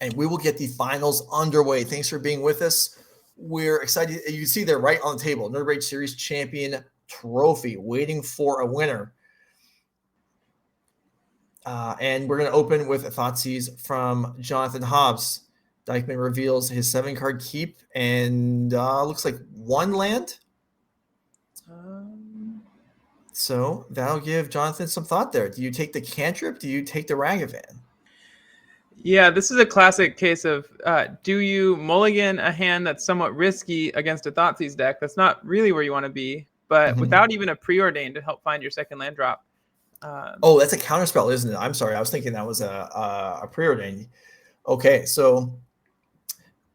and we will get the finals underway. Thanks for being with us. We're excited. You can see they're right on the table. NRG Series Champion Trophy, waiting for a winner. And we're going to open with Thoughtseize from Jonathan Hobbs. Dykman reveals his 7-card keep and looks like 1 land. So that'll give Jonathan some thought there. Do you take the cantrip? Do you take the Ragavan? Yeah, this is a classic case of do you mulligan a hand that's somewhat risky against a Thoughtseize deck that's not really where you want to be, but without even a preordain to help find your second land drop. Oh, that's a counterspell, isn't it? I'm sorry. I was thinking that was a preordain. Okay, so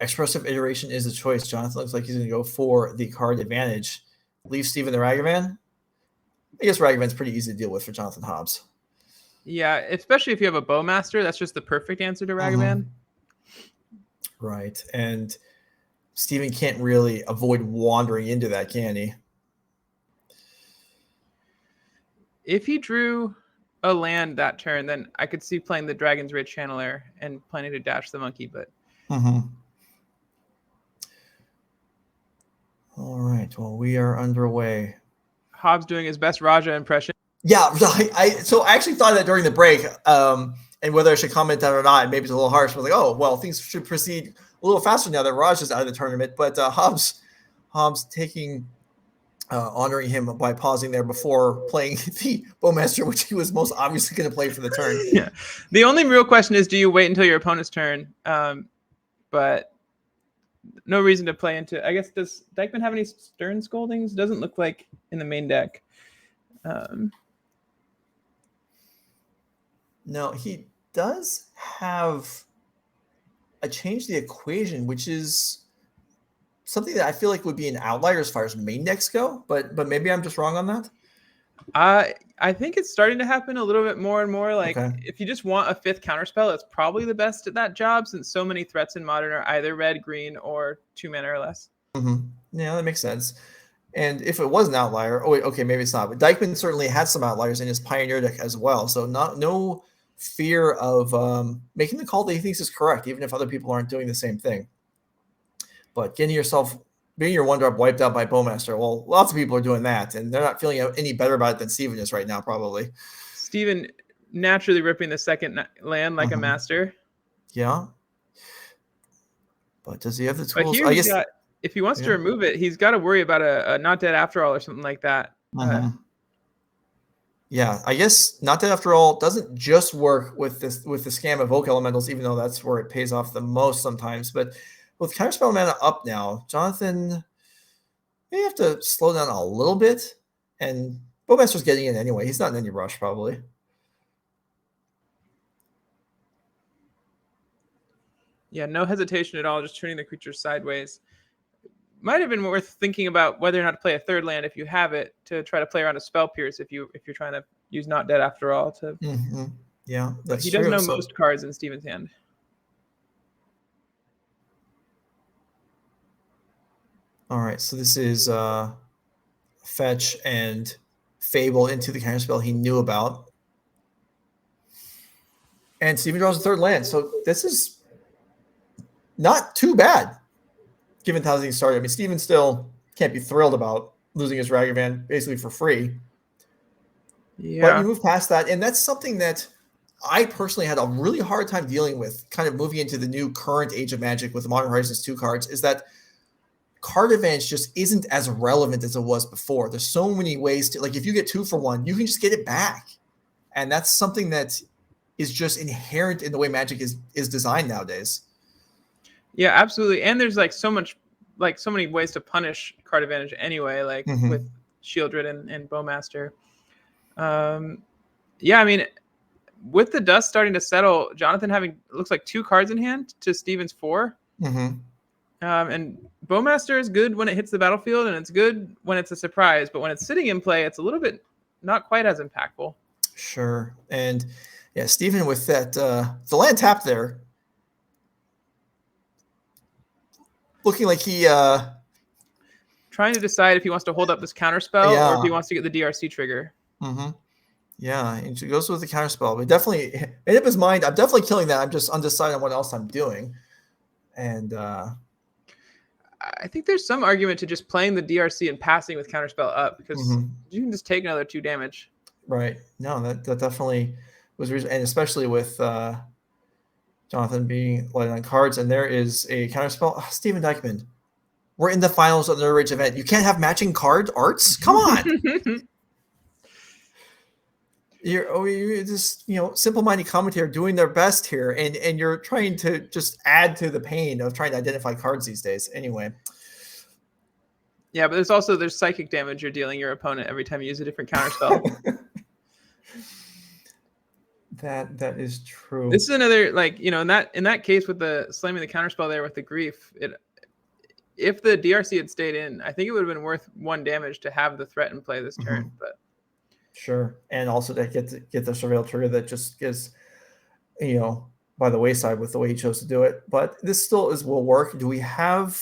expressive iteration is the choice. Jonathan looks like he's going to go for the card advantage. Leave Steven the Ragavan. I guess Ragavan's pretty easy to deal with for Jonathan Hobbs. Yeah, especially if you have a Bowmaster, that's just the perfect answer to Ragavan. Right, and Steven can't really avoid wandering into that, can he? If he drew a land that turn, then I could see playing the Dragon's Rage Channeler and planning to dash the monkey, but... All right, well, we are underway. Hobbs doing his best Raja impression. Yeah, so I actually thought that during the break, and whether I should comment on it or not, maybe it's a little harsh, but like, oh, well, things should proceed a little faster now that Raj is out of the tournament. But Hobbs taking, honoring him by pausing there before playing the Bowmaster, which he was most obviously going to play for the turn. Yeah. The only real question is, do you wait until your opponent's turn? But no reason to play into. I guess, does Dykman have any Stern Scoldings? Doesn't look like in the main deck. No, he does have a Change the Equation, which is something that I feel like would be an outlier as far as main decks go, but maybe I'm just wrong on that. I think it's starting to happen a little bit more and more. Like, if you just want a 5th counterspell, it's probably the best at that job, since so many threats in Modern are either red, green, or 2 mana or less. Yeah, that makes sense. And if it was an outlier, okay, maybe it's not. But Dykman certainly had some outliers in his Pioneer deck as well. So no fear of making the call that he thinks is correct, even if other people aren't doing the same thing. But getting your 1-drop wiped out by Bowmaster, well, lots of people are doing that, and they're not feeling any better about it than Steven is right now, probably. Steven naturally ripping the second land like a master. Yeah. But does he have the tools? But here if he wants to remove it, he's got to worry about a Not Dead After All or something like that. Yeah, I guess Not Dead After All doesn't just work with the scam Evoke Elementals, even though that's where it pays off the most sometimes. But with Counterspell mana up now, Jonathan may have to slow down a little bit. And Bowmaster's getting in anyway. He's not in any rush, probably. Yeah, no hesitation at all, just turning the creature sideways. Might have been worth thinking about whether or not to play a 3rd land if you have it, to try to play around a Spell Pierce if you're trying to use Not Dead After All. Yeah, that's he true. does know most cards in Steven's hand. All right, so this is Fetch and Fable into the counterspell he knew about. And Steven draws a 3rd land. So this is not too bad, given how things started. I mean, Steven still can't be thrilled about losing his Ragavan basically for free. Yeah. But you move past that, and that's something that I personally had a really hard time dealing with, kind of moving into the new current age of Magic with the Modern Horizons 2 cards, is that card advantage just isn't as relevant as it was before. There's so many ways to, like, if you get 2 for 1, you can just get it back. And that's something that is just inherent in the way Magic is designed nowadays. Yeah, absolutely. And there's so many ways to punish card advantage anyway, with Shieldred and Bowmaster. Yeah, I mean, with the dust starting to settle, Jonathan having looks like 2 cards in hand to Steven's 4. And Bowmaster is good when it hits the battlefield, and it's good when it's a surprise. But when it's sitting in play, it's a little bit not quite as impactful. Sure. And yeah, Steven with that the land tapped there, looking like he trying to decide if he wants to hold up this counterspell or if he wants to get the DRC trigger. Yeah, and she goes with the counterspell. But definitely, made up his mind. I'm definitely killing that. I'm just undecided on what else I'm doing. And I think there's some argument to just playing the DRC and passing with counterspell up because you can just take another 2 damage. Right. No, that definitely was reason, and especially with Jonathan being light on cards, and there is a counterspell. Oh, Steven Dykman. We're in the finals of the NRG event. You can't have matching card arts? Come on. You're just, simple-minded commentator doing their best here, and you're trying to just add to the pain of trying to identify cards these days. Anyway. Yeah, but there's psychic damage you're dealing your opponent every time you use a different counterspell. That is true. This is another, in that case with the slamming the counterspell there with the grief, if the DRC had stayed in, I think it would have been worth 1 damage to have the threat in play this turn. But sure, and also to get the surveil trigger that just gets, by the wayside with the way he chose to do it. But this still will work. Do we have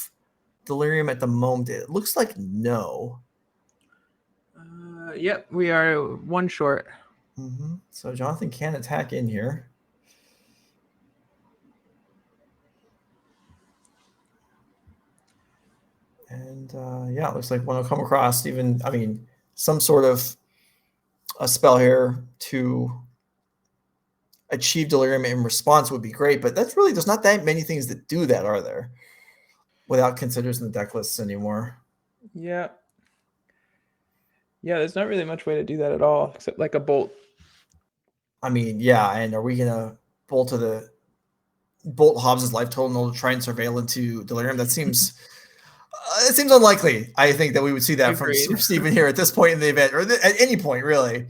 Delirium at the moment? It looks like no. Yep, we are 1 short. So Jonathan can attack in here. And yeah, it looks like one will come across some sort of a spell here to achieve Delirium in response would be great, but there's not that many things that do that, are there? Without considers in the deck lists anymore. Yeah. Yeah, there's not really much way to do that at all, except like a bolt. Yeah, and are we gonna bolt Hobbs' life total to try and surveil into Delirium? That seems it seems unlikely. I think that we would see that from Steven here at this point in the event, or at any point, really.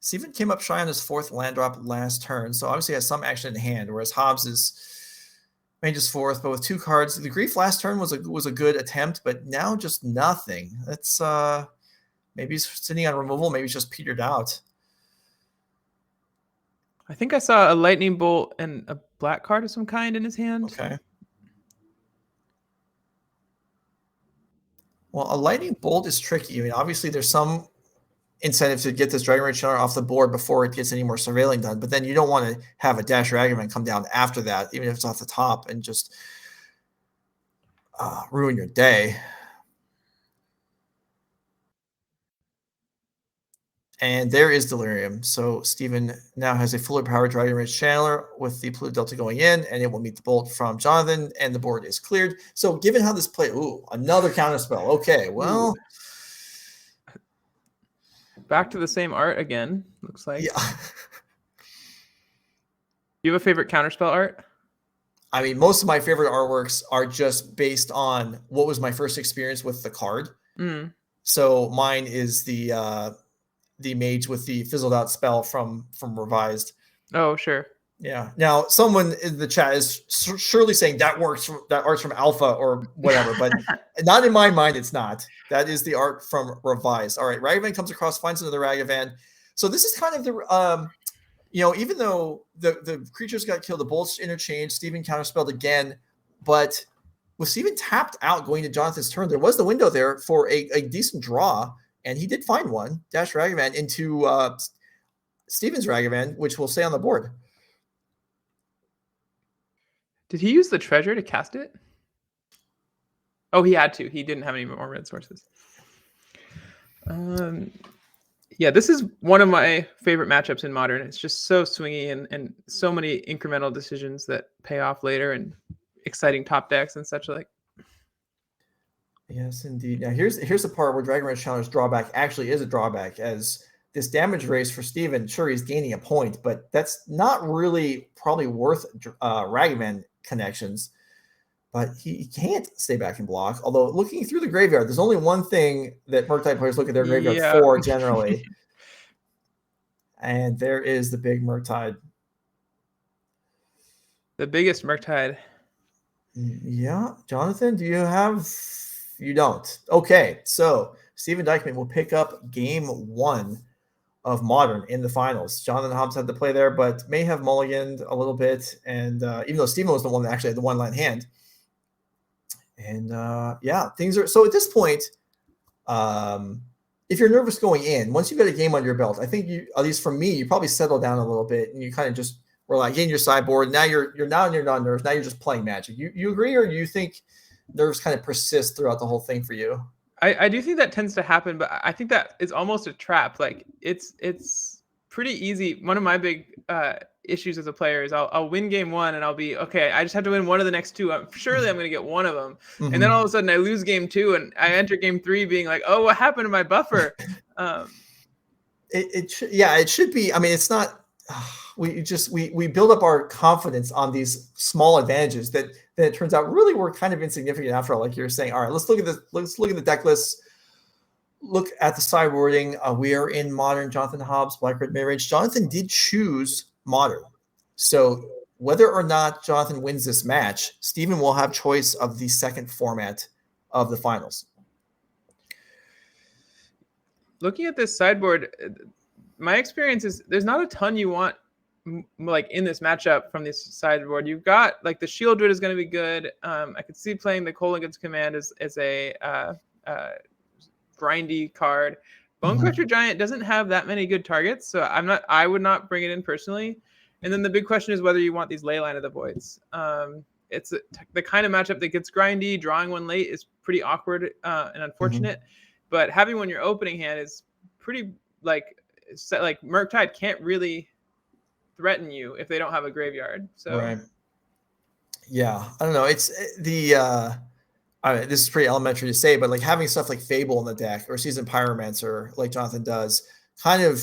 Steven came up shy on his 4th land drop last turn, so obviously has some action in hand, whereas Hobbs is ranges 4th, but with 2 cards. The grief last turn was a good attempt, but now just nothing. That's maybe he's sitting on removal, maybe he's just petered out. I think I saw a lightning bolt and a black card of some kind in his hand. Okay. Well, a lightning bolt is tricky. Obviously there's some incentive to get this Dragon Rage Channeler off the board before it gets any more surveilling done, but then you don't want to have a Dash Ragavan come down after that, even if it's off the top, and just ruin your day. And there is Delirium. So Steven now has a fuller powered Dragon Rage Channeler with the Polluted Delta going in, and it will meet the bolt from Jonathan, and the board is cleared. So given how this played, another counterspell. Okay, well. Back to the same art again, looks like. Yeah. You have a favorite counterspell art? Most of my favorite artworks are just based on what was my first experience with the card. So mine is the mage with the fizzled out spell from Revised. Oh, sure. Yeah. Now, someone in the chat is surely saying that art's from Alpha or whatever, but not in my mind. It's not. That is the art from Revised. All right. Ragavan comes across, finds another Ragavan. So this is kind of the, even though the creatures got killed, the bolts interchanged, Steven counterspelled again, but with Steven tapped out going to Jonathan's turn, there was the window there for a decent draw, and he did find one, Dash Ragavan into Steven's Ragavan, which will stay on the board. Did he use the treasure to cast it? Oh, he had to. He didn't have any more red sources. Yeah, this is one of my favorite matchups in Modern. It's just so swingy and so many incremental decisions that pay off later and exciting top decks and such like. Yes, indeed. Now, here's the part where Dragon Rage Challenger's drawback actually is a drawback, as this damage race for Steven, sure, he's gaining a point, but that's not really probably worth Ragavan connections. But he can't stay back and block. Although looking through the graveyard, there's only one thing that Murktide players look at their graveyard for generally. And there is the big Murktide. The biggest Murktide. Yeah. Jonathan, do you have... You don't. Okay. So Steven Dykman will pick up game 1 of Modern in the finals. Jonathan Hobbs had to play there, but may have mulliganed a little bit. And even though Steven was the one that actually had the one-line hand. And yeah, things are so at this point. if you're nervous going in, once you get a game under your belt, I think you, at least for me, you probably settle down a little bit and you kind of just were like in your sideboard. Now you're not nervous. Now you're just playing Magic. You agree, or do you think nerves kind of persist throughout the whole thing for you? I do think that tends to happen, but I think that is almost a trap. Like it's pretty easy. One of my big issues as a player is I'll win game one and I'll be okay. I just have to win one of the next two. Surely I'm going to get one of them, and then all of a sudden I lose game two and I enter game three being like, oh, what happened to my buffer? It should be. I mean, it's not. We build up our confidence on these small advantages that then it turns out really were kind of insignificant after all. Like you're saying, all right, let's look at this. Let's look at the deck list. Look at the sideboarding. We are in Modern. Jonathan Hobbs, Black Red Mid-Range. Jonathan did choose Modern. So whether or not Jonathan wins this match, Steven will have choice of the second format of the finals. Looking at this sideboard, my experience is there's not a ton you want like in this matchup from this sideboard. You've got like the Shield Druid is going to be good. I could see playing the Kolaghan's Command as a grindy card. Bonecrusher Giant doesn't have that many good targets, so I would not bring it in personally. And then the big question is whether you want these Leyline of the Voids. It's the kind of matchup that gets grindy. Drawing one late is pretty awkward and unfortunate, but having one in your opening hand is pretty like Murktide can't really threaten you if they don't have a graveyard. So right. Yeah, I don't know. It's the this is pretty elementary to say, but like having stuff like Fable in the deck or Seasoned Pyromancer like Jonathan does kind of,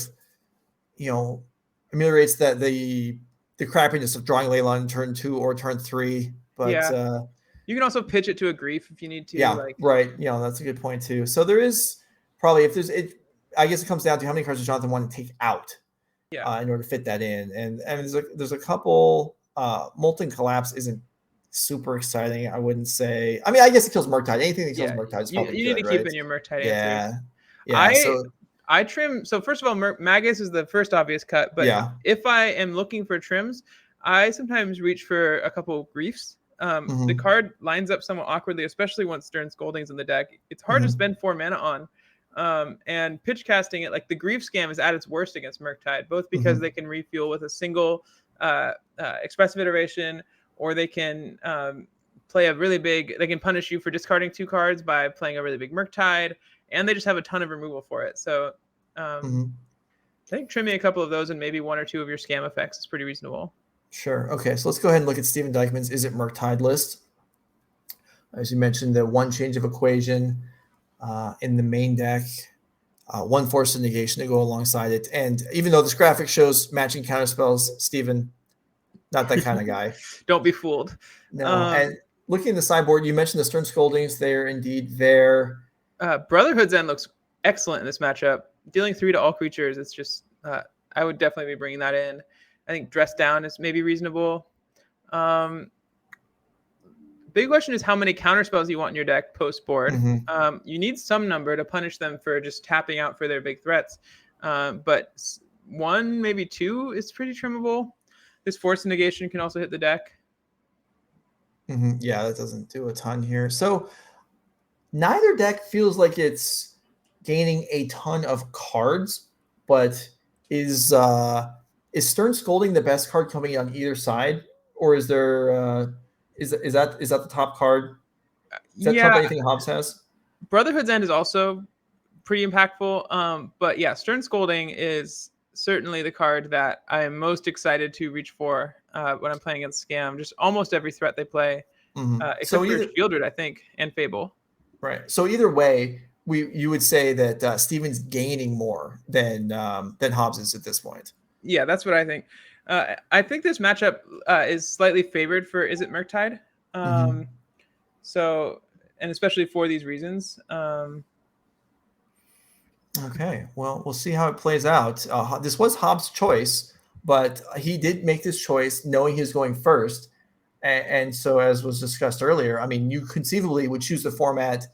ameliorates that the crappiness of drawing Leyline in turn 2 or turn 3. But you can also pitch it to a Grief if you need to. Yeah, right. That's a good point too. So there is probably I guess it comes down to how many cards does Jonathan want to take out in order to fit that in. And there's a couple. Molten Collapse isn't super exciting, I wouldn't say. I mean, I guess it kills Murktide. Anything that kills Murktide is probably you need to keep in your Murktide answers. Yeah. I trim. So first of all, Magus is the first obvious cut. But if I am looking for trims, I sometimes reach for a couple Griefs. The card lines up somewhat awkwardly, especially once Stern Scolding's in the deck. It's hard to spend 4 mana on. And pitch casting it, like the Grief Scam is at its worst against Murktide, both because they can refuel with a single expressive iteration, or they can play a really big, they can punish you for discarding 2 cards by playing a really big Murktide, and they just have a ton of removal for it. So I think trimming a couple of those and maybe 1 or 2 of your scam effects is pretty reasonable. Sure. Okay, so let's go ahead and look at Steven Dykman's Is It Murktide list. As you mentioned, the 1 change of equation in the main deck, 1 force of negation to go alongside it. And even though this graphic shows matching counterspells, Steven, not that kind of guy. Don't be fooled. No. And looking at the sideboard, you mentioned the Stern Scoldings. They're indeed there. Brotherhood's End looks excellent in this matchup. Dealing 3 to all creatures, it's just I would definitely be bringing that in. I think Dress Down is maybe reasonable. Big question is how many counterspells you want in your deck post-board. You need some number to punish them for just tapping out for their big threats. But 1, maybe 2 is pretty trimmable. This Force Negation can also hit the deck. Yeah, that doesn't do a ton here. So neither deck feels like it's gaining a ton of cards, but is Stern Scolding the best card coming on either side, or is there is that the top card? Is that top anything Hobbs has? Brotherhood's End is also pretty impactful. But yeah, Stern Scolding is certainly the card that I am most excited to reach for when I'm playing against Scam. Just almost every threat they play, except for Shield Druid, I think, and Fable. Right. So either way, you would say that Steven's gaining more than Hobbs is at this point. Yeah, that's what I think. I think this matchup is slightly favored for Is It Murktide. So, and especially for these reasons. Okay, well, we'll see how it plays out. This was Hobbs' choice, but he did make this choice knowing he was going first. And so, as was discussed earlier, I mean, you conceivably would choose the format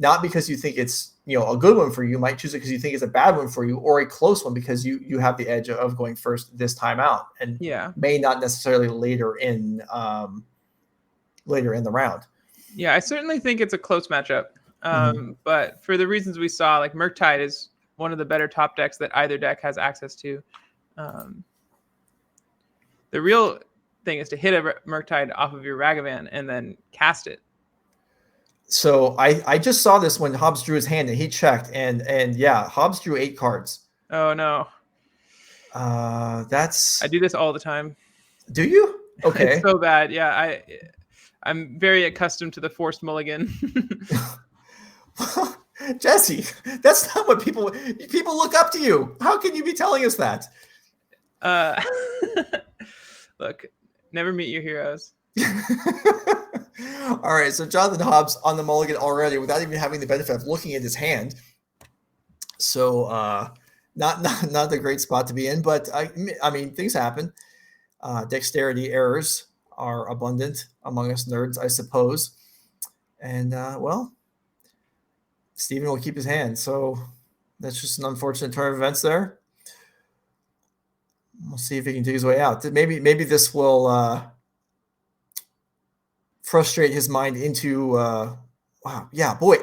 not because you think it's a good one for you. You might choose it because you think it's a bad one for you, or a close one because you have the edge of going first this time out, and may not necessarily later in the round. Yeah, I certainly think it's a close matchup. But for the reasons we saw, like Murktide is one of the better top decks that either deck has access to. The real thing is to hit a Murktide off of your Ragavan and then cast it. So I just saw this when Hobbs drew his hand and he checked and yeah, Hobbs drew 8 cards. Oh no. I do this all the time. Do you? Okay. It's so bad. Yeah, I'm very accustomed to the forced mulligan. Jesse, that's not what people look up to you. How can you be telling us that? Look, never meet your heroes. All right, so Jonathan Hobbs on the mulligan already without even having the benefit of looking at his hand. So not the great spot to be in, but I mean things happen. Dexterity errors are abundant among us nerds, I suppose. And well, Steven will keep his hand. So that's just an unfortunate turn of events there. We'll see if he can dig his way out. Maybe this will frustrate his mind into wow, yeah, boy.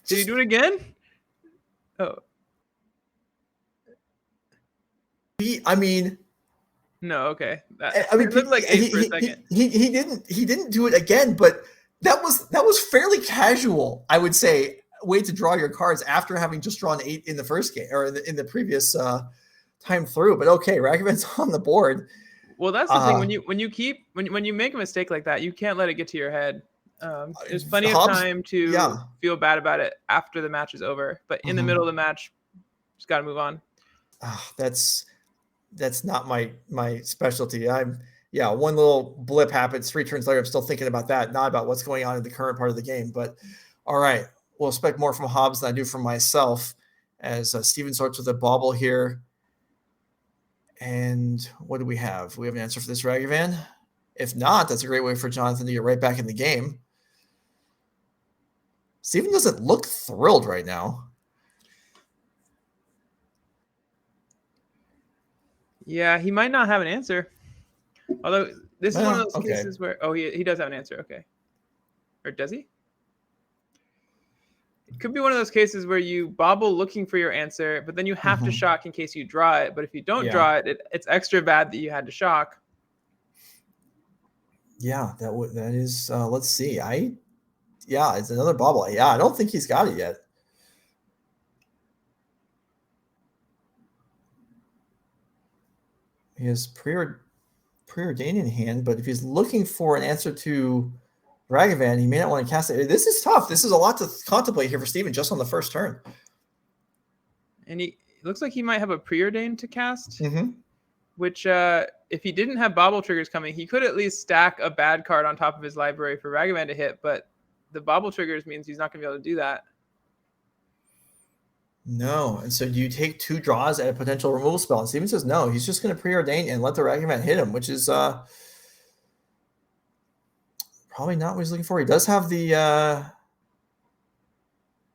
Did he do it again? Oh. I mean, no, okay. I mean, it looked like 8 for a second. He didn't do it again, but that was fairly casual, I would say, way to draw your cards after having just drawn 8 in the first game or in the previous time through. But okay, Ragavan's on the board. Well, that's the thing. When you make a mistake like that, you can't let it get to your head. There's plenty of time to feel bad about it after the match is over. But in the middle of the match, just got to move on. That's not my specialty. One little blip happens 3 turns later. I'm still thinking about that, not about what's going on in the current part of the game. But all right, we'll expect more from Hobbs than I do from myself as Steven starts with a bobble here. And what do we have? We have an answer for this Ragavan. If not, that's a great way for Jonathan to get right back in the game. Steven doesn't look thrilled right now. Yeah, he might not have an answer. Although this is one of those cases where he does have an answer. Okay. Or does he? It could be one of those cases where you bobble looking for your answer, but then you have to shock in case you draw it. But if you don't draw it, it's extra bad that you had to shock. Yeah, that is. Let's see. It's another bobble. Yeah, I don't think he's got it yet. He has preordained in hand, but if he's looking for an answer to Ragavan, he may not want to cast it. This is tough. This is a lot to contemplate here for Steven just on the first turn. And it looks like he might have a preordained to cast, which if he didn't have bobble triggers coming, he could at least stack a bad card on top of his library for Ragavan to hit, but the bobble triggers means he's not going to be able to do that. No. And so do you take 2 draws at a potential removal spell? And Steven says no. He's just going to preordain and let the Ragavan hit him, which is probably not what he's looking for. He does have the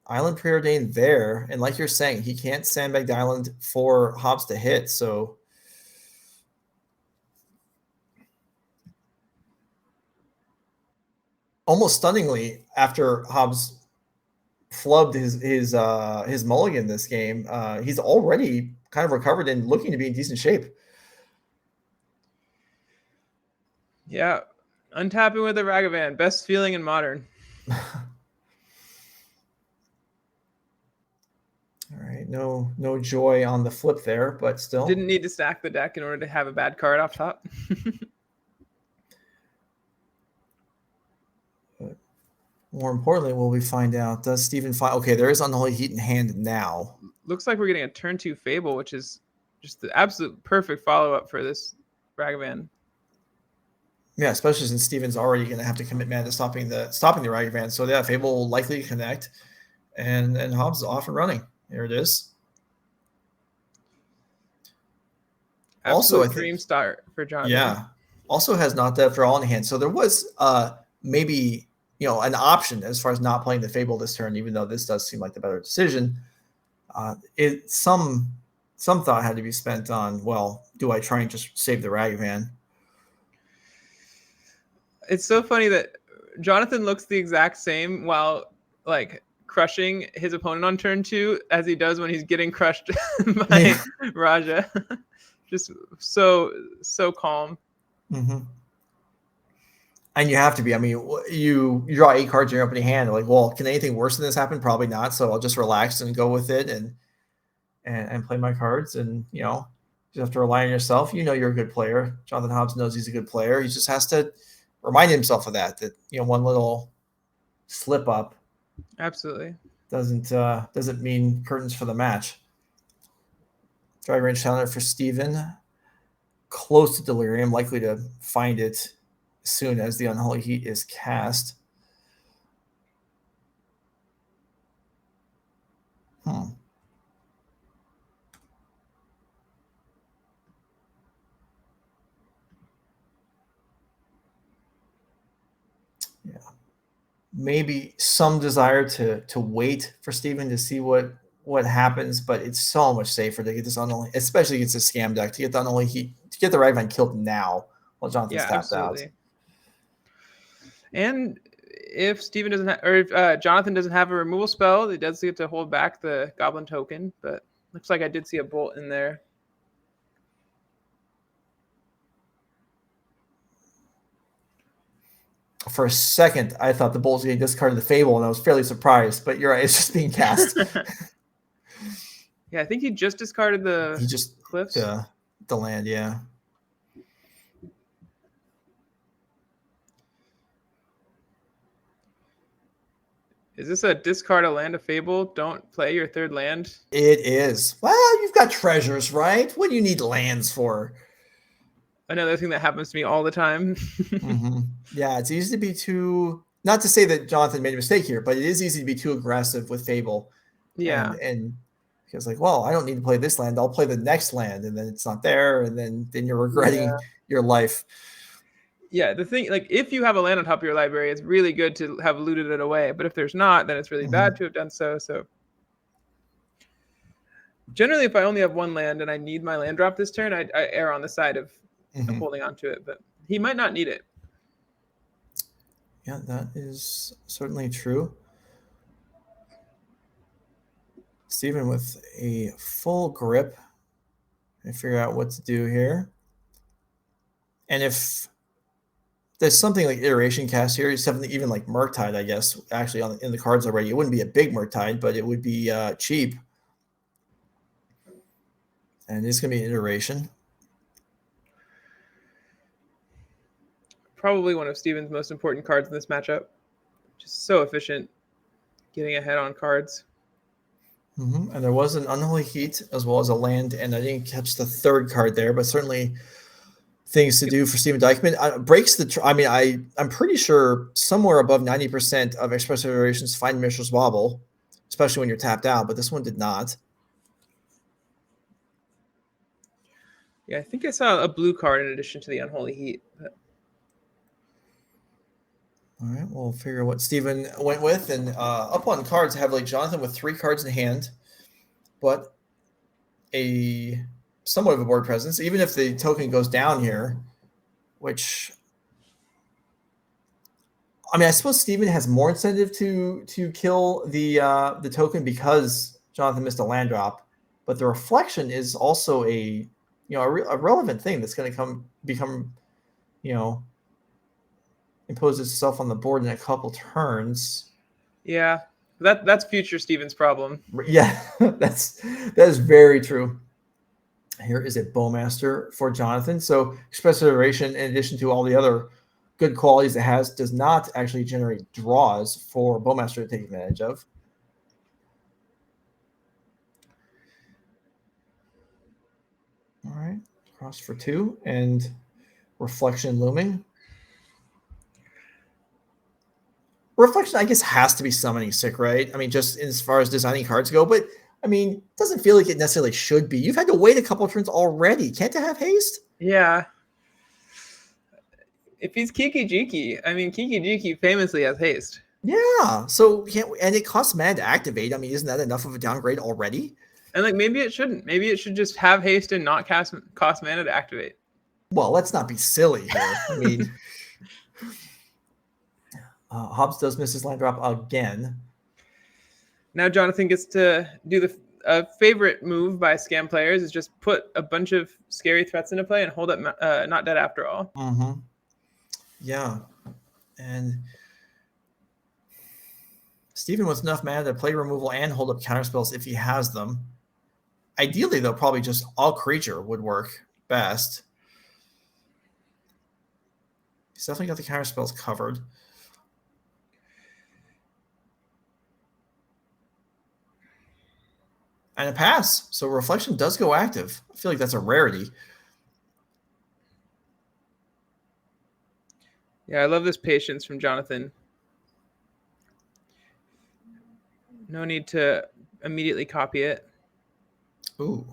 island preordained there. And like you're saying, he can't sandbag the island for Hobbs to hit. So almost stunningly, after Hobbs flubbed his mulligan this game, he's already kind of recovered and looking to be in decent shape. Yeah, untapping with a Ragavan, best feeling in Modern. All right, no joy on the flip there, but still didn't need to stack the deck in order to have a bad card off top. More importantly, will we find out, does Steven find... Okay, there is Unholy Heat in hand now. Looks like we're getting a turn 2 Fable, which is just the absolute perfect follow-up for this Ragavan. Yeah, especially since Steven's already going to have to commit mana to stopping the Ragavan. So yeah, Fable will likely connect. And Hobbs is off and running. There it is. Absolute also, dream start for Jonathan. Yeah. Also has Not Dead for All in hand. So there was maybe... an option as far as not playing the Fable this turn, even though this does seem like the better decision. Some thought had to be spent on, well, do I try and just save the Ragavan? It's so funny that Jonathan looks the exact same while like crushing his opponent on turn 2 as he does when he's getting crushed by Raja. Just so calm. Mm-hmm. And you have to be. I mean, you draw 8 cards in your opening hand. Like, well, can anything worse than this happen? Probably not. So I'll just relax and go with it and play my cards. And, you know, you have to rely on yourself. You know you're a good player. Jonathan Hobbs knows he's a good player. He just has to remind himself of that, you know, one little slip up absolutely doesn't mean curtains for the match. Drive range talent for Steven. Close to Delirium, likely to find it as soon as the Unholy Heat is cast. Yeah. Maybe some desire to wait for Steven to see what happens, but it's so much safer to get this Unholy, especially against a scam deck, to get the Unholy Heat, to get the Ragvan killed now while Jonathan's tapped out. And if Steven doesn't have, or if Jonathan doesn't have a removal spell, he does get to hold back the Goblin token, but looks like I did see a bolt in there. For a second, I thought the bolt was getting discarded the Fable, and I was fairly surprised, but you're right, it's just being cast. Yeah, I think he just discarded the Cliffs. The land, yeah. Is this a discard a land of Fable? Don't play your 3rd land? It is. Well, you've got treasures, right? What do you need lands for? Another thing that happens to me all the time. Mm-hmm. Yeah, it's easy to be too, not to say that Jonathan made a mistake here, but it is easy to be too aggressive with Fable. Yeah. And because like, well, I don't need to play this land. I'll play the next land, and then it's not there, and then you're regretting your life. Yeah, the thing, like, if you have a land on top of your library, it's really good to have looted it away. But if there's not, then it's really bad to have done so. So generally, if I only have 1 land and I need my land drop this turn, I err on the side of holding on to it. But he might not need it. Yeah, that is certainly true. Steven with a full grip and figure out what to do here. And if there's something like iteration cast here, something even like Murktide, I guess, actually in the cards already, it wouldn't be a big Murktide, but it would be cheap. And it's going to be an iteration. Probably one of Steven's most important cards in this matchup. Just so efficient, getting ahead on cards. And there was an Unholy Heat as well as a land, and I didn't catch the 3rd card there, but certainly things to do for Steven Dykman. Breaks the. I'm pretty sure somewhere above 90% of expressive iterations find Mishra's Wobble, especially when you're tapped out. But this one did not. Yeah, I think I saw a blue card in addition to the Unholy Heat. But... All right, we'll figure out what Steven went with. And up on cards heavily, Jonathan with 3 cards in hand, but a somewhat of a board presence, even if the token goes down here, which, I mean, I suppose Steven has more incentive to kill the token because Jonathan missed a land drop, but the reflection is also a relevant thing that's going to become impose itself on the board in a couple turns. Yeah, that's future Steven's problem. Yeah, that is very true. Here is a Bowmaster for Jonathan. So expressive iteration, in addition to all the other good qualities it has, does not actually generate draws for Bowmaster to take advantage of. All right, cross for 2 and reflection looming. Reflection, I guess, has to be summoning sick, right? I mean, just as far as designing cards go, but I mean, it doesn't feel like it necessarily should be. You've had to wait a couple of turns already. Can't it have haste? Yeah. If he's Kiki Jiki, I mean, Kiki Jiki famously has haste. Yeah. So and it costs mana to activate. I mean, isn't that enough of a downgrade already? And like, maybe it shouldn't. Maybe it should just have haste and not cost mana to activate. Well, let's not be silly here. I mean, Hobbs does miss his land drop again. Now Jonathan gets to do the favorite move by scam players is just put a bunch of scary threats into play and hold up not dead after all. Mm-hmm. Yeah. And Steven with enough mana to play removal and hold up counterspells if he has them. Ideally, though, probably just all creature would work best. He's definitely got the counterspells covered. And a pass. So Reflection does go active. I feel like that's a rarity. Yeah, I love this patience from Jonathan. No need to immediately copy it. Ooh.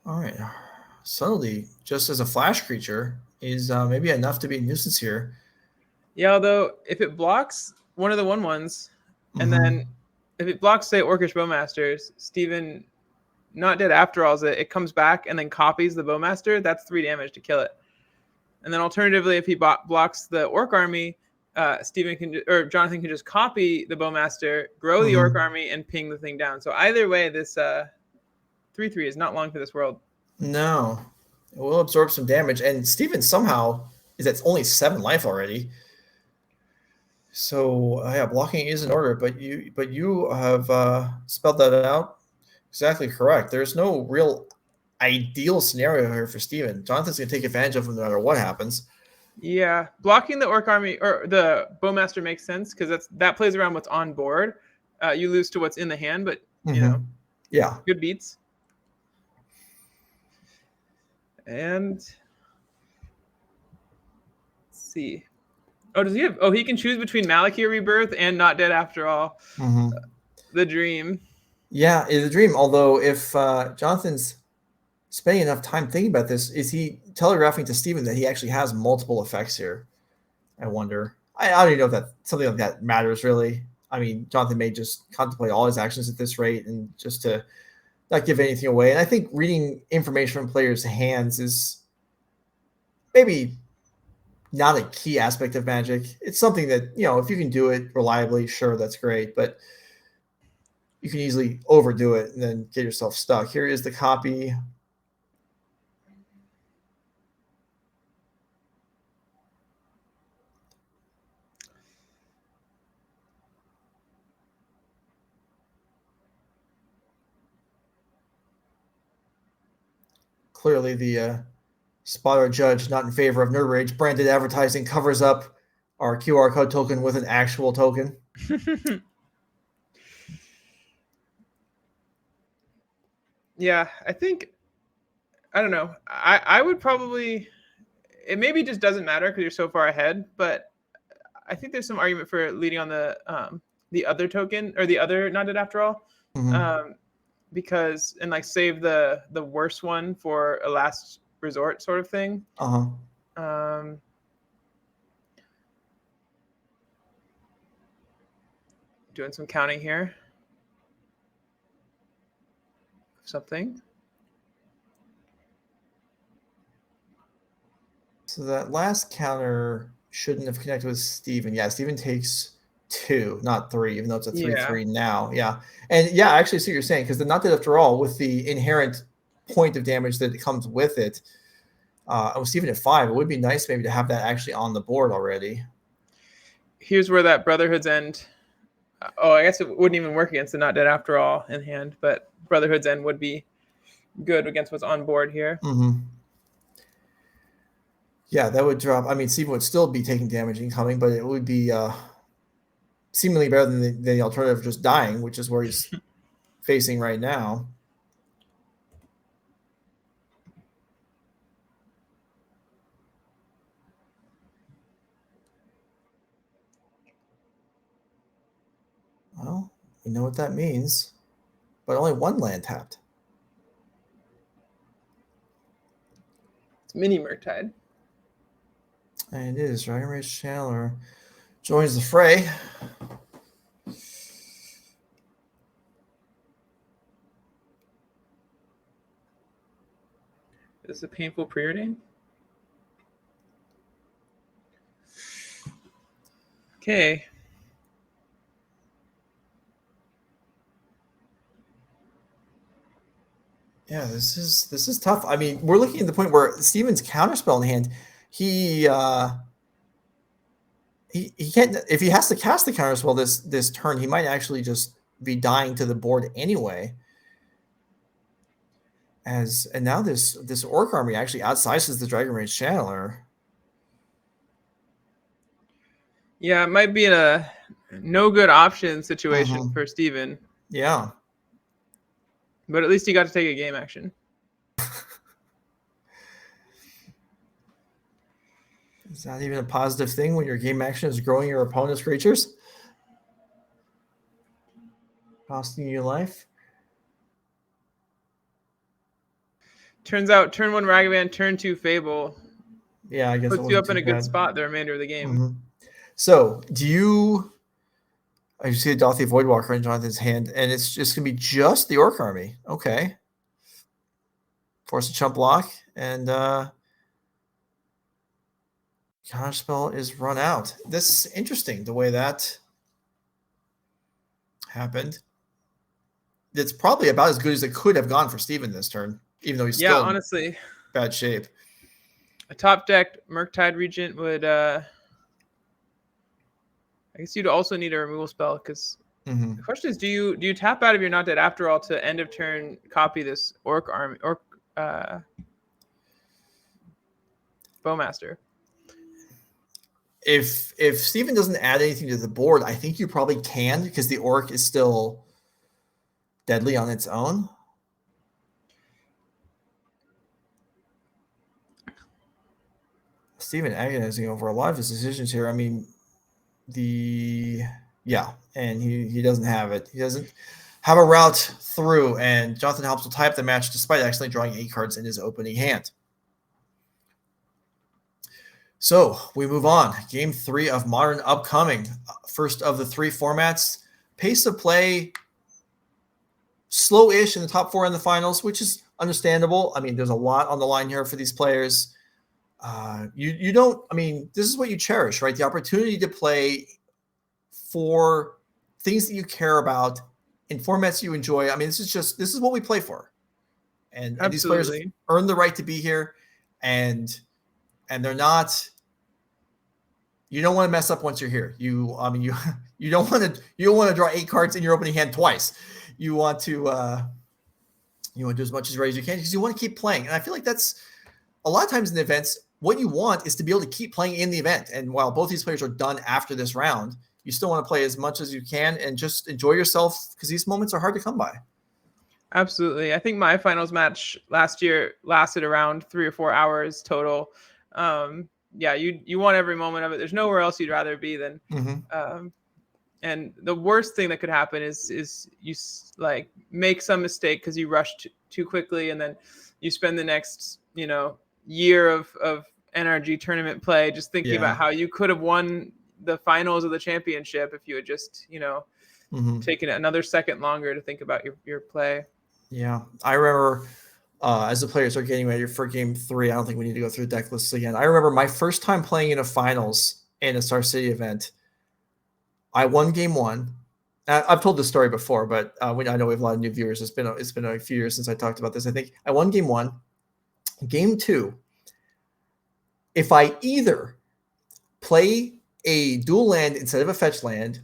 All right. Subtlety, just as a flash creature, is maybe enough to be a nuisance here. Yeah, although if it blocks one of the 1/1s, and then if it blocks, say, Orcish Bowmasters, Steven not dead after all, it comes back and then copies the Bowmaster, that's 3 damage to kill it. And then alternatively, if he blocks the Orc army, Jonathan can just copy the Bowmaster, grow the Orc army, and ping the thing down. So either way, this 3/3 is not long for this world. No, it will absorb some damage, and Steven somehow is at only 7 life already. So yeah, blocking is in order, but you have spelled that out exactly correct. There's no real ideal scenario here for Steven. Jonathan's gonna take advantage of him no matter what happens. Yeah, blocking the Orc army or the Bowmaster makes sense because that plays around what's on board. You lose to what's in the hand, but you know, yeah, good beats. And let's see. Oh, does he have? Oh, he can choose between Malakir Rebirth and Not Dead After All. The dream. Yeah, the dream. Although if Jonathan's spending enough time thinking about this, is he telegraphing to Steven that he actually has multiple effects here? I wonder. I don't even know if that something like that matters really. I mean, Jonathan may just contemplate all his actions at this rate and just to not give anything away. And I think reading information from players' hands is maybe not a key aspect of Magic. It's something that, if you can do it reliably, sure, that's great. But you can easily overdo it and then get yourself stuck. Here is the copy. Clearly, the spotter judge not in favor of Nerd Rage. Branded advertising covers up our QR code token with an actual token. Yeah, I don't know. I would probably, it maybe just doesn't matter because you're so far ahead, but I think there's some argument for leading on the other token or the other Not Dead After All. Because and save the worst one for a last resort sort of thing. Doing some counting here. Something. So that last counter shouldn't have connected with Steven. Yeah, Steven takes 2, not 3, even though it's a 3/3 now. Yeah. And yeah, I actually see what you're saying, because the Not Dead After All, with the inherent point of damage that comes with it, with Steven at 5, it would be nice maybe to have that actually on the board already. Here's where that Brotherhood's End. I guess it wouldn't even work against the Not Dead After All in hand, but Brotherhood's End would be good against what's on board here. Yeah, that would drop. I mean, Steven would still be taking damage incoming, but it would be seemingly better than the alternative of just dying, which is where he's facing right now. Well, we know what that means, but only 1 land tapped. It's mini Murktide. And it is. Dragon Rage Channeler joins the fray. Is this a painful preordain? Okay. Yeah, this is tough. I mean, we're looking at the point where Steven's counterspell in hand. He can't, if he has to cast the counterspell this turn, he might actually just be dying to the board anyway. And now this Orc army actually outsizes the Dragon Rage Channeler. Yeah, it might be a no good option situation for Steven. Yeah. But at least he got to take a game action. Is that even a positive thing when your game action is growing your opponent's creatures? Costing you life? Turns out turn 1 Ragavan, turn 2 Fable. Yeah, I guess puts you up in a good spot the remainder of the game. So, I see a Dothy Voidwalker in Jonathan's hand, and it's just going to be just the Orc army. Okay. Force a chump block, and counterspell is run out. This is interesting, the way that happened. It's probably about as good as it could have gone for Steven this turn, even though he's still honestly in bad shape. A top decked Murktide Regent would I guess you'd also need a removal spell, because the question is, do you tap out of your Not Dead After All to end of turn copy this Orc army, Bowmaster? If Steven doesn't add anything to the board, I think you probably can, because the Orc is still deadly on its own. Steven agonizing over a lot of his decisions here. I mean, and he doesn't have it. He doesn't have a route through, and Jonathan Hobbs will tie up the match despite actually drawing 8 cards in his opening hand. So we move on. Game 3 of Modern upcoming. First of the 3 formats. Pace of play slow-ish in the top 4 in the finals, which is understandable. I mean, there's a lot on the line here for these players. You don't, I mean, this is what you cherish, right? The opportunity to play for things that you care about in formats you enjoy. I mean, this is what we play for. And these players earn the right to be here, and they're not, you don't want to mess up once you're here. You don't want to draw 8 cards in your opening hand twice. You want to do as much as you can, because you want to keep playing. And I feel like that's a lot of times in the events, what you want is to be able to keep playing in the event. And while both these players are done after this round, you still want to play as much as you can and just enjoy yourself, because these moments are hard to come by. Absolutely. I think my finals match last year lasted around 3 or 4 hours total. Yeah, you want every moment of it. There's nowhere else you'd rather be than. And the worst thing that could happen is you like make some mistake because you rushed too quickly, and then you spend the next year of NRG tournament play just thinking about how you could have won the finals of the championship if you had just taken another second longer to think about your play. Yeah, I remember as the players are getting ready for game 3, I don't think we need to go through deck lists again. I remember my first time playing in a finals in a Star City event. I won game 1. I've told this story before, but I know we have a lot of new viewers. It's been a few years since I talked about this. I think I won game 1. Game 2, if I either play a dual land instead of a fetch land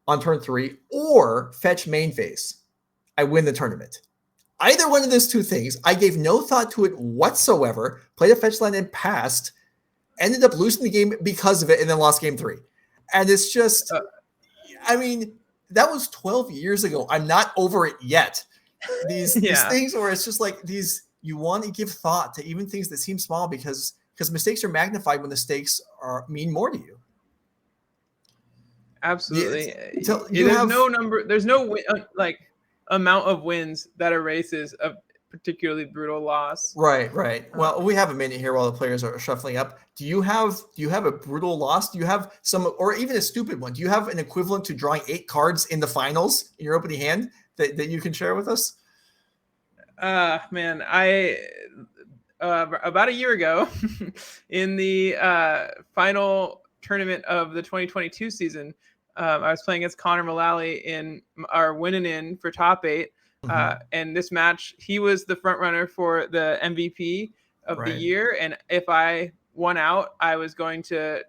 on turn 3 or fetch main phase, I win the tournament. Either one of those 2 things, I gave no thought to it whatsoever, played a fetch land and passed, ended up losing the game because of it, and then lost game 3. And it's just, I mean, that was 12 years ago. I'm not over it yet. These things where it's just like you want to give thought to even things that seem small, because mistakes are magnified when the stakes mean more to you. Absolutely. There's no amount of wins that erases a particularly brutal loss. Right. Well, we have a minute here while the players are shuffling up. Do you have a brutal loss? Do you have some, or even a stupid one? Do you have an equivalent to drawing 8 cards in the finals in your opening hand that you can share with us? Man, I about a year ago in the final tournament of the 2022 season, I was playing against Connor Mullally in our winning in for top 8. And this match, he was the front runner for the MVP of the year. And if I won out, I was going to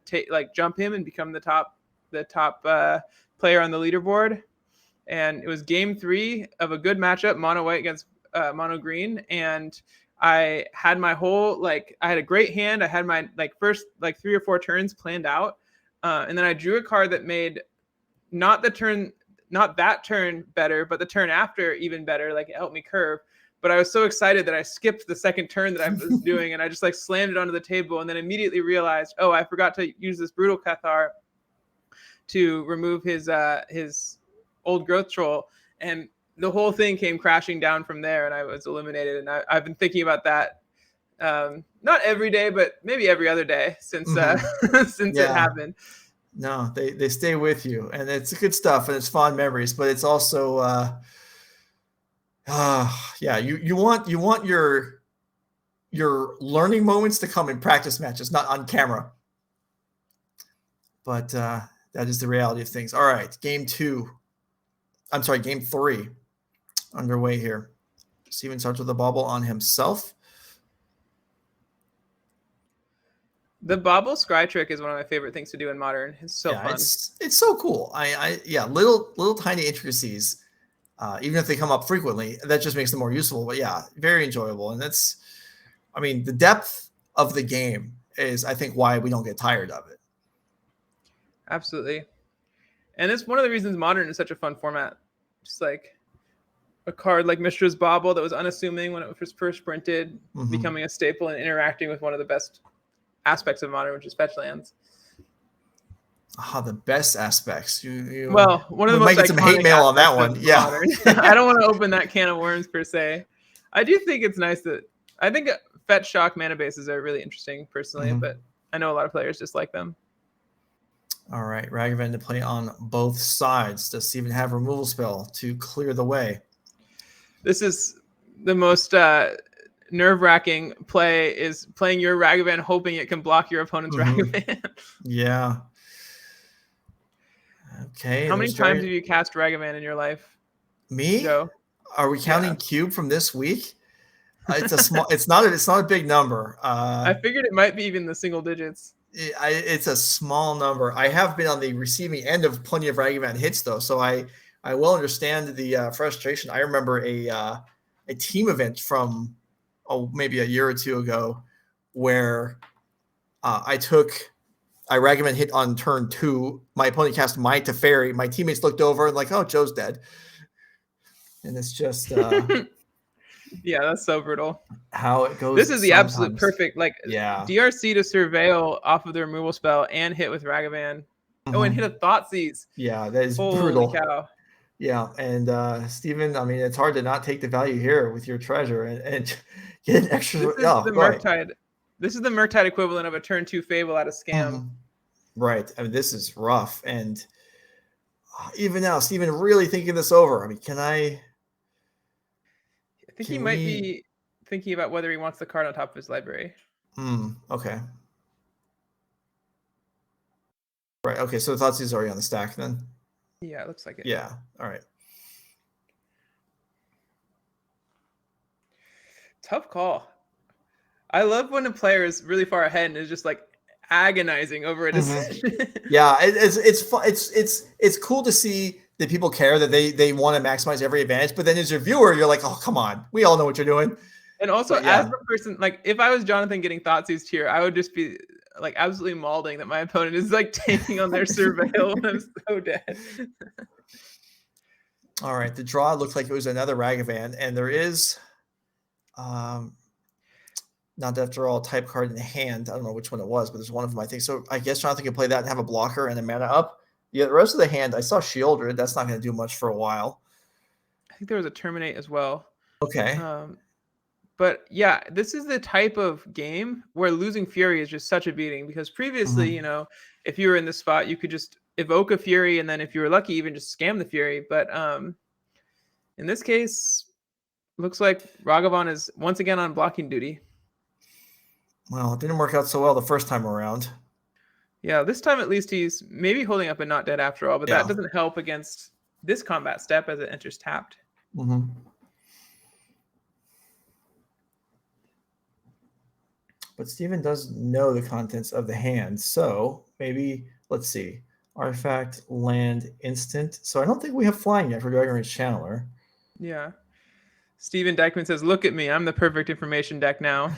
jump him and become the top player on the leaderboard. And it was game 3 of a good matchup, mono white against mono green. And I had my whole, I had a great hand. I had my first 3 or 4 turns planned out. And then I drew a card that made not that turn better, but the turn after even better. It helped me curve. But I was so excited that I skipped the second turn that I was doing, and I just slammed it onto the table, and then immediately realized, oh, I forgot to use this Brutal Cathar to remove his old growth troll, and the whole thing came crashing down from there, and I was eliminated. And I've been thinking about that, not every day, but maybe every other day since it happened. No, they stay with you, and it's good stuff, and it's fond memories, but it's also you want your learning moments to come in practice matches, not on camera. But that is the reality of things. All right, game 3 underway here. Steven starts with a bobble on himself. The bobble scry trick is one of my favorite things to do in Modern. It's so fun. It's so cool. Little tiny intricacies, even if they come up frequently, that just makes them more useful. But yeah, very enjoyable. And the depth of the game is, I think, why we don't get tired of it. Absolutely. And it's one of the reasons Modern is such a fun format. Just a card like Mistra's Bobble that was unassuming when it was first printed, becoming a staple and interacting with one of the best aspects of Modern, which is fetch lands. The best aspects. One of the most might get some hate mail on that one. Yeah. I don't want to open that can of worms per se. I do think it's nice that I think fetch shock mana bases are really interesting personally, but I know a lot of players dislike them. All right, Ragavan to play on both sides. Does Steven have removal spell to clear the way? This is the most nerve-wracking play, is playing your Ragavan hoping it can block your opponent's Ragavan. Yeah. Okay. How many times have you cast Ragavan in your life? Me? Joe? Are we counting cube from this week? It's a small. It's not a big number. I figured it might be even the single digits. It's a small number. I have been on the receiving end of plenty of Ragavan hits, though, so I will understand the frustration. I remember a team event from maybe a year or two ago where I Ragavan hit on turn 2. My opponent cast Might to Fairy. My teammates looked over and oh, Joe's dead. And it's just yeah, that's so brutal. How it goes. This is the absolute perfect DRC to surveil off of the removal spell and hit with Ragavan. Oh, and hit a Thoughtseize. Yeah, that is Holy brutal. Cow. Yeah, and Steven, it's hard to not take the value here with your treasure and get an extra. This is the Murktide equivalent of a turn 2 Fable out of Scam. Right. This is rough. And even now, Steven really thinking this over. Can I think he might be thinking about whether he wants the card on top of his library. Okay. Right. Okay. So the Thoughtseize is already on the stack then? Yeah, it looks like it. Yeah. All right. Tough call. I love when a player is really far ahead and is just agonizing over a decision. Yeah, it's cool to see that people care, that they want to maximize every advantage. But then as your viewer, you're like, oh, come on, we all know what you're doing. And also, as a person, if I was Jonathan getting Thoughtseized here, I would just be absolutely mauling that my opponent is taking on their surveil when I'm so dead. All right, the draw looked like it was another Ragavan, and there is not after all type card in hand. I don't know which one it was, but there's one of them, I think. So I guess Jonathan can play that and have a blocker and a mana up. Yeah, the rest of the hand, I saw Shieldred. That's not going to do much for a while. I think there was a Terminate as well. Okay. But yeah, this is the type of game where losing Fury is just such a beating, because previously, if you were in this spot, you could just evoke a Fury, and then if you were lucky, even just scam the Fury. But in this case, looks like Ragavan is once again on blocking duty. Well, it didn't work out so well the first time around. Yeah, this time at least he's maybe holding up and not dead after all, but that doesn't help against this combat step as it enters tapped. But Steven does know the contents of the hand. So maybe, let's see. Artifact, land, instant. So I don't think we have flying yet for Dragon Rage Channeler. Yeah. Steven Dykman says, look at me. I'm the perfect information deck now.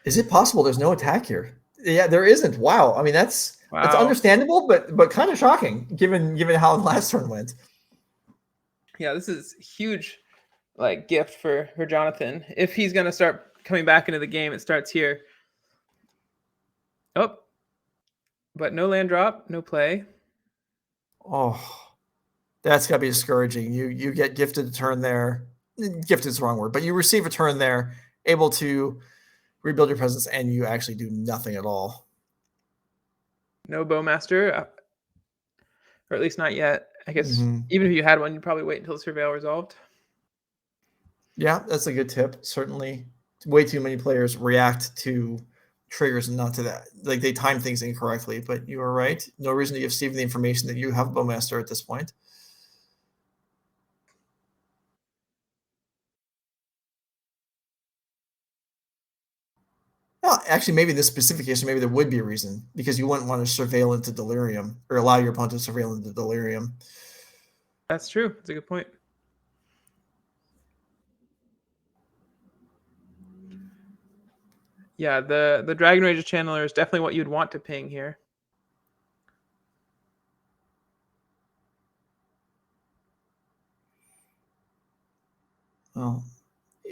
Is it possible there's no attack here? Yeah, there isn't. Wow. I mean, that's understandable, but kind of shocking given how the last turn went. Yeah, this is huge gift for Jonathan. If he's gonna start coming back into the game, it starts here. Oh, but no land drop, no play. Oh, that's gotta be discouraging. You get gifted a turn there. Gifted is the wrong word, but you receive a turn there, able to rebuild your presence, and you actually do nothing at all. No Bowmaster, or at least not yet. I guess even if you had one, you'd probably wait until the Surveil resolved. Yeah, that's a good tip. Certainly, way too many players react to triggers and not to that. Like they time things incorrectly. But you are right. No reason to give Steven the information that you have Bowmaster at this point. Well, actually, maybe in this specific case, maybe there would be a reason because you wouldn't want to surveil into Delirium or allow your opponent to surveil into Delirium. That's true. That's a good point. Yeah, the Dragon Rage Channeler is definitely what you'd want to ping here. Well,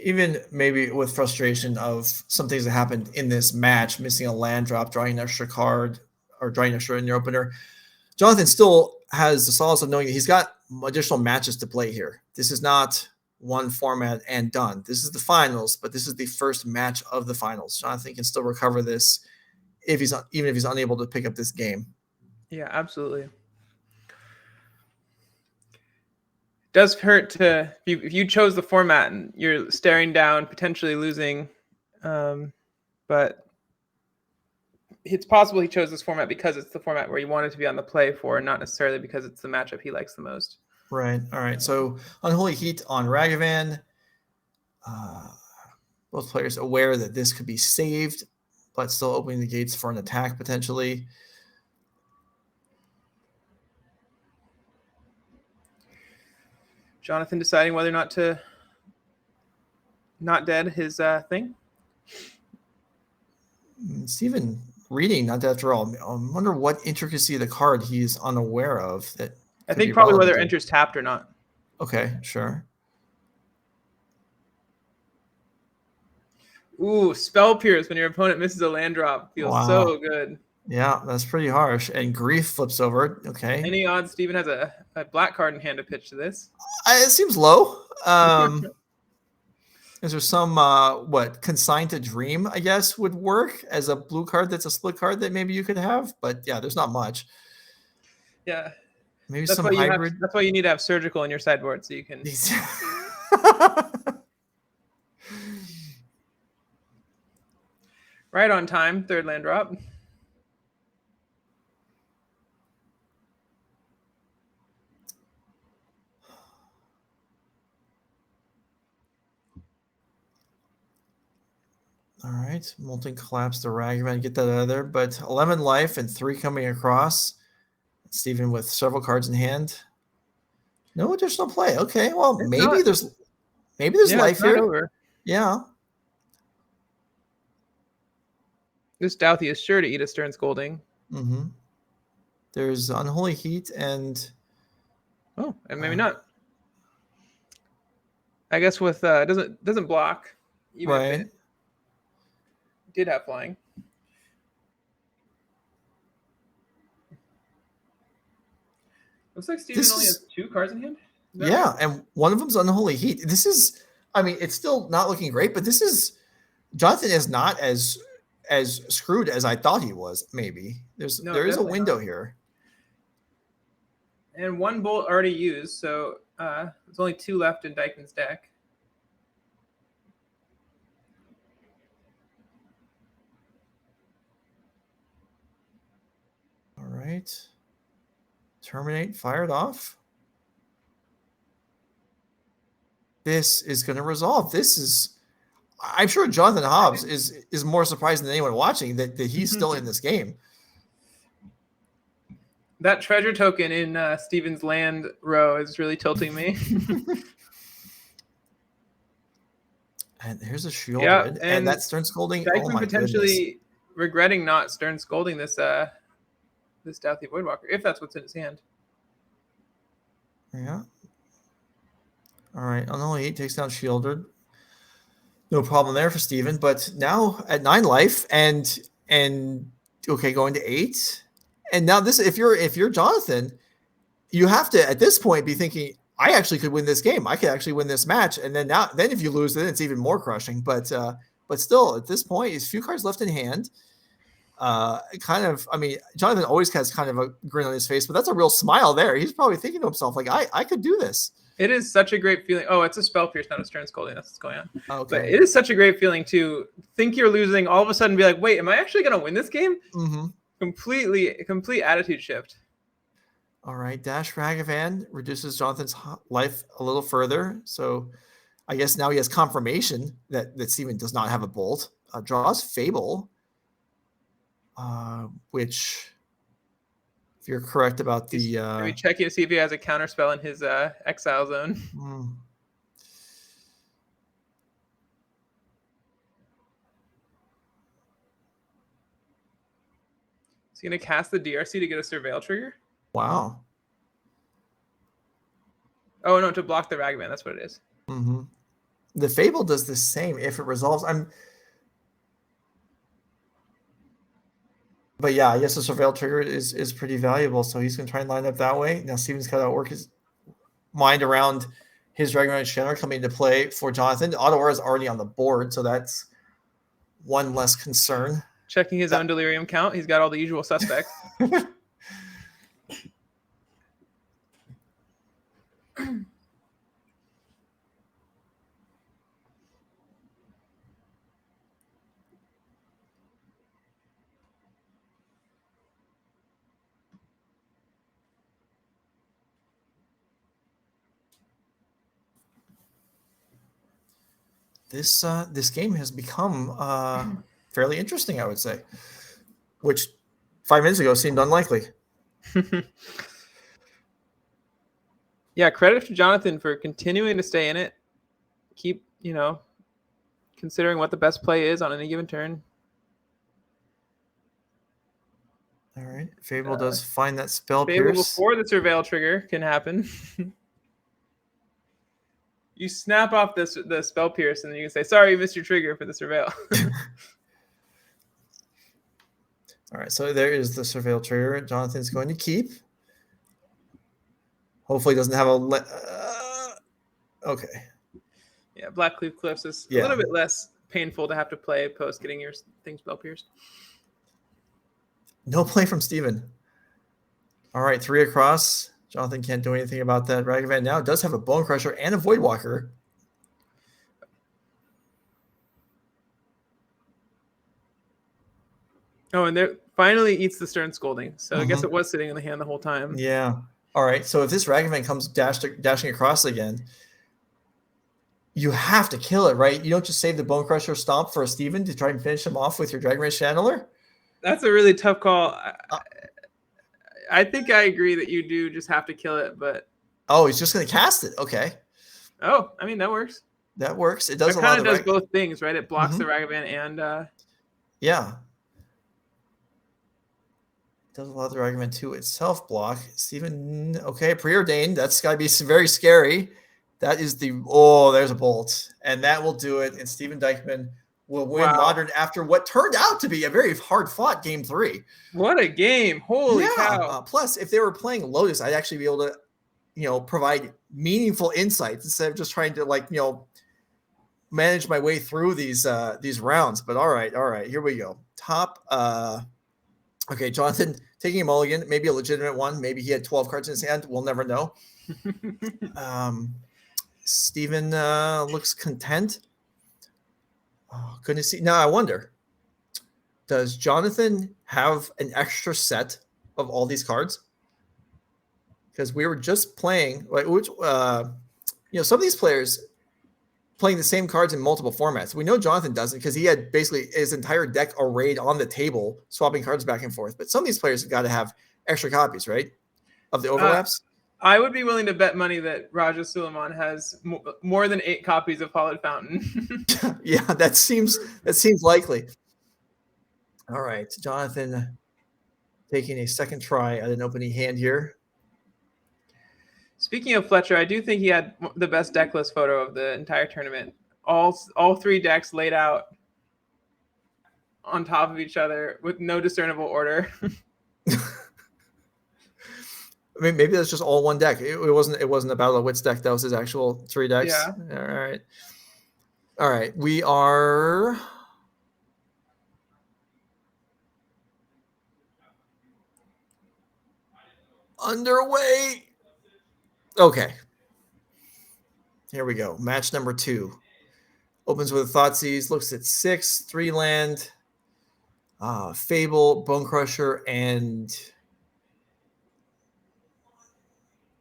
even maybe with frustration of some things that happened in this match, missing a land drop, drawing an extra card, or drawing extra in your opener, Jonathan still has the solace of knowing that he's got additional matches to play here. This is not one format and done. This is the finals, but this is the first match of the finals. Jonathan can still recover this even if he's unable to pick up this game. Yeah, absolutely. It does hurt to if you chose the format and you're staring down potentially losing, but it's possible he chose this format because it's the format where he wanted to be on the play for, not necessarily because it's the matchup he likes the most. Right. All right. So Unholy Heat on Ragavan. Both players aware that this could be saved, but still opening the gates for an attack potentially. Jonathan deciding whether or not to not dead his thing. Steven reading not dead after all. I wonder what intricacy of the card he's unaware of. That I think probably whether enters tapped or not. Okay, sure. Ooh, Spell Pierce when your opponent misses a land drop feels so good. Yeah, that's pretty harsh. And Grief flips over. Okay. Any odds Steven has a black card in hand to pitch to this? It seems low. Is there some Consigned to Dream, I guess, would work as a blue card that's a split card that maybe you could have, but yeah, there's not much. Yeah. Maybe that's some hybrid. That's why you need to have Surgical in your sideboard so you can right on time, third land drop. All right, Molten Collapse, the Ragavan, get that out of there. But 11 life and 3 coming across. Steven with several cards in hand. No additional play. Okay, well, maybe there's life here. Over. Yeah. This Douthie is sure to eat a Stern Scolding. Mm-hmm. There's Unholy Heat and maybe not. I guess with doesn't block. Even if it did have flying. Looks like Steven only has 2 cards in hand. Yeah, right? And one of them's Unholy Heat. This is, I mean, it's still not looking great, but this is, Jonathan is not as screwed as I thought he was. Maybe there is a window here. And 1 bolt already used, so there's only 2 left in Dykman's deck. right. Terminate, fired off. This is going to resolve. I'm sure Jonathan Hobbs is more surprised than anyone watching that he's still in this game. That treasure token in Steven's land row is really tilting me. And here's a shielded, and that Stern Scolding. Dykman potentially regretting not Stern Scolding this Douthie Voidwalker, if that's what's in his hand. Yeah. All right. Unholy 8 takes down shielded. No problem there for Steven. But now at 9 life and okay, going to 8. And now this, if you're Jonathan, you have to at this point be thinking, I actually could win this game. I could actually win this match. And then if you lose, then it's even more crushing. But still, at this point, he's a few cards left in hand. Jonathan always has kind of a grin on his face, but that's a real smile there. He's probably thinking to himself, like, I could do this. It is such a great feeling. Oh, it's a Spell Pierce, not a Stern Scolding. That's what's going on. Okay. But it is such a great feeling to think you're losing, all of a sudden be like, wait, am I actually going to win this game? Mm-hmm. Complete attitude shift. All right, Dash Ragavan reduces Jonathan's life a little further. So I guess now he has confirmation that Steven does not have a bolt. Draws Fable, which, if you're correct about the... Maybe checking to see if he has a counter spell in his exile zone. Is he going to cast the DRC to get a Surveil trigger? Wow. Oh, no, to block the Ragavan. That's what it is. Mm-hmm. The Fable does the same if it resolves. But yeah, I guess the Surveil trigger is pretty valuable, so he's going to try and line up that way. Now Steven's got to work his mind around his Dragonite Channeler coming into play for Jonathan. Auto-Aura is already on the board, so that's one less concern. Checking his own Delirium count. He's got all the usual suspects. This game has become fairly interesting, I would say, which 5 minutes ago seemed unlikely. Yeah, credit to Jonathan for continuing to stay in it. Keep, considering what the best play is on any given turn. All right. Fable does find that Spell Fable Pierce. Before the Surveil trigger can happen. You snap off the Spell Pierce, and then you can say, sorry, you missed your trigger for the Surveil. All right, so there is the Surveil trigger. Jonathan's going to keep. Hopefully he doesn't have a... okay. Yeah, Blackcleave Cliffs is a little bit less painful to have to play post getting your thing Spell Pierced. No play from Steven. All right, 3 across. Jonathan can't do anything about that. Ragavan now does have a Bone Crusher and a Voidwalker. Oh, and there finally eats the Stern Scolding. So I guess it was sitting in the hand the whole time. Yeah. All right. So if this Ragavan comes dashing across again, you have to kill it, right? You don't just save the Bone Crusher Stomp for Steven to try and finish him off with your Dragonite Channeler? That's a really tough call. I think I agree that you do just have to kill it, but... Oh, he's just going to cast it. Okay. Oh, I mean, that works. That works. It does. It kind of does both things, right? It blocks the Ragavan and... Yeah. It does allow the Ragavan to itself block. Steven, okay, preordained. That's got to be very scary. That is there's a bolt. And that will do it. And Steven Dykman will win Modern after what turned out to be a very hard-fought Game 3. What a game. Holy cow. Plus, if they were playing Lotus, I'd actually be able to, provide meaningful insights instead of just trying to, manage my way through these rounds. But all right, here we go. Top, okay, Jonathan taking a mulligan, maybe a legitimate one. Maybe he had 12 cards in his hand. We'll never know. Steven looks content. Oh, goodness. Now I wonder, does Jonathan have an extra set of all these cards? Because we were just playing, some of these players playing the same cards in multiple formats. We know Jonathan doesn't because he had basically his entire deck arrayed on the table, swapping cards back and forth. But some of these players have got to have extra copies, right, of the overlaps. I would be willing to bet money that Raja Suleiman has more than 8 copies of Hollowed Fountain. Yeah, that seems likely. All right, Jonathan taking a second try at an opening hand here. Speaking of Fletcher, I do think he had the best deck list photo of the entire tournament. All 3 decks laid out on top of each other with no discernible order. I mean, maybe that's just all one deck. It wasn't a Battle of Wits deck. That was his actual 3 decks. Yeah. All right. We are underway. Okay. Here we go. Match number 2. Opens with a Thoughtseize, looks at 6, 3 land, Fable, Bone Crusher, and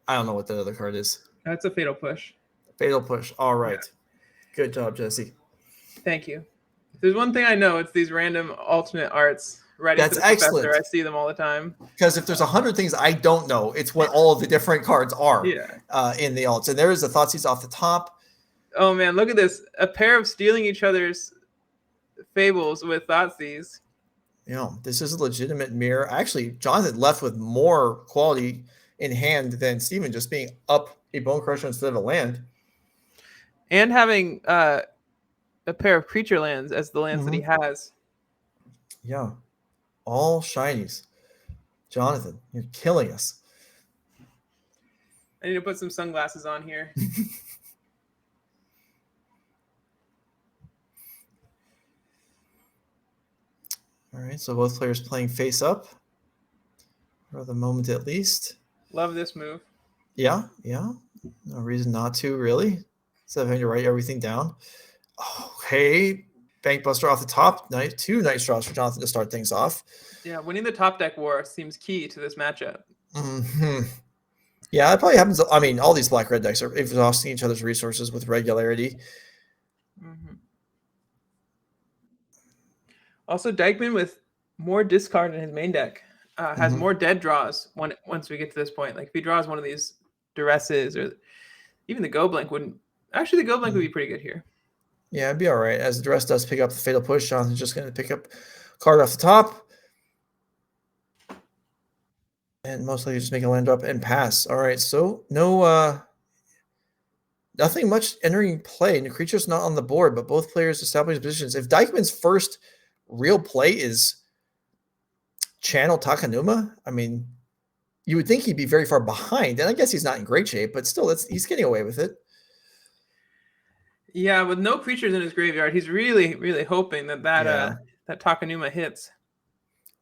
I don't know what the other card is. That's a Fatal Push. Fatal Push. All right. Yeah. Good job, Jesse. Thank you. If there's one thing I know, it's these random alternate arts. That's excellent. Professor. I see them all the time. Because if there's 100 things I don't know, it's what all of the different cards are in the alts. And there is a Thoughtseize off the top. Oh, man, look at this. A pair of stealing each other's fables with Thoughtseize. Yeah, this is a legitimate mirror. Actually, Jonathan left with more quality in hand than Steven, just being up a Bone Crusher instead of a land. And having a pair of creature lands as the lands that he has. Yeah. All shinies. Jonathan, you're killing us. I need to put some sunglasses on here. All right, so both players playing face up for the moment at least. Love this move. Yeah. No reason not to, really. Instead of having to write everything down. Okay. Bankbuster off the top. 2 nice draws for Jonathan to start things off. Yeah, winning the top deck war seems key to this matchup. Mm-hmm. Yeah, it probably happens. I mean, all these black-red decks are exhausting each other's resources with regularity. Mm-hmm. Also, Dykman with more discard in his main deck has more dead draws once we get to this point. Like if he draws one of these duresses or even the Go Blank wouldn't. Actually, the Go Blank would be pretty good here. Yeah, it'd be all right. As the Duress does pick up the Fatal Push, Jonathan's just going to pick up card off the top. And most likely just make a land drop and pass. All right, so nothing much entering play. The creature's not on the board, but both players establish positions. If Dykman's first real play is Channel Takanuma, I mean, you would think he'd be very far behind. And I guess he's not in great shape, but still, he's getting away with it. Yeah, with no creatures in his graveyard, he's really, really hoping that Takanuma hits.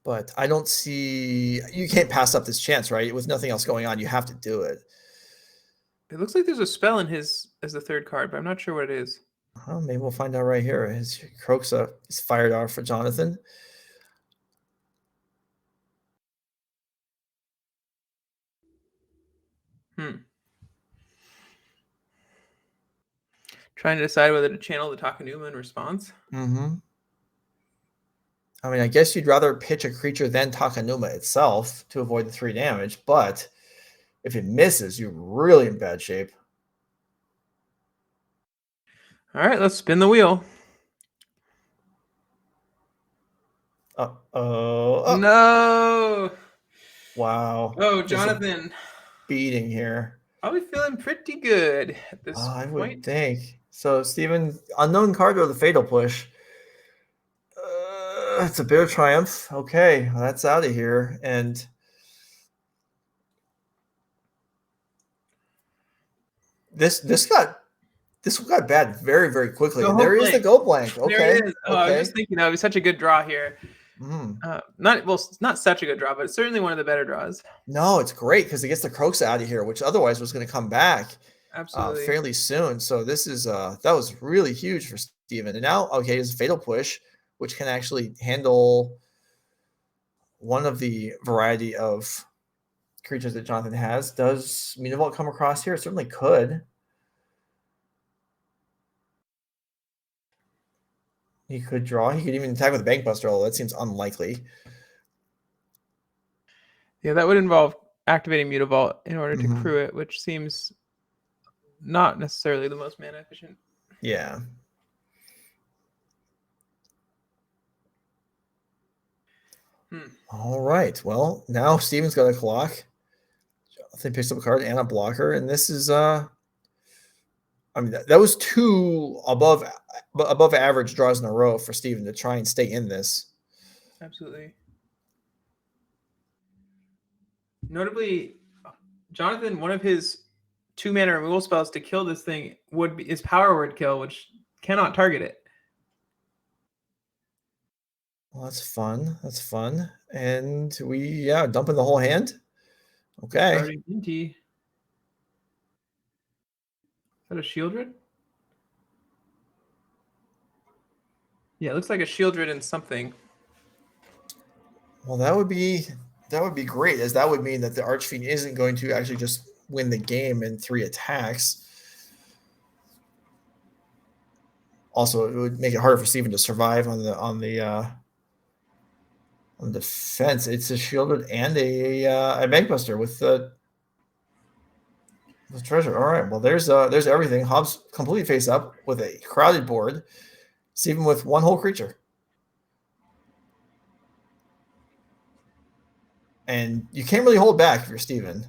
But I don't see – you can't pass up this chance, right? With nothing else going on, you have to do it. It looks like there's a spell in his as the 3rd card, but I'm not sure what it is. Well, maybe we'll find out right here. His Croxa is fired off for Jonathan. Trying to decide whether to channel the Takanuma in response. Mm-hmm. I mean, I guess you'd rather pitch a creature than Takanuma itself to avoid the 3 damage, but if it misses, you're really in bad shape. All right, let's spin the wheel. Uh-oh. No. Wow. Oh, Jonathan. Beating here. Probably feeling pretty good at this point. I would think. So, Steven, unknown card or the Fatal Push? It's a Bitter Triumph. Okay, well, that's out of here. And this got bad very, very quickly. And there is the Go Blank. Okay. There it is. Oh, I was just thinking that would be such a good draw here. Not such a good draw, but it's certainly one of the better draws. No, it's great because it gets the Croxa out of here, which otherwise was going to come back fairly soon. So this is that was really huge for Steven. And now, okay, it's Fatal Push, which can actually handle one of the variety of creatures that Jonathan has. Does Mutavault come across here? It certainly could. He could draw. He could even attack with a Bankbuster, although that seems unlikely. Yeah, that would involve activating Mutavault in order to crew it, which seems not necessarily the most mana efficient. Yeah. All right. Well, now Steven's got a clock. Jonathan picks up a card and a blocker, and this is I mean that was 2 above average draws in a row for Steven to try and stay in this. Absolutely. Notably, Jonathan, one of his 2-mana removal spells to kill this thing would be is Power Word Kill, which cannot target it. Well, that's fun. That's fun. And we dumping the whole hand. Okay. Starting Inti. Is that a Shieldred? Yeah, it looks like a Shieldred and something. Well, that would be great, as that would mean that the Archfiend isn't going to actually just win the game in 3 attacks. Also, it would make it harder for Steven to survive on the defense. It's a Shielded and a Bankbuster with the treasure. All right. Well, there's everything. Hobbs completely face up with a crowded board. Steven with 1 whole creature. And you can't really hold back if you're Steven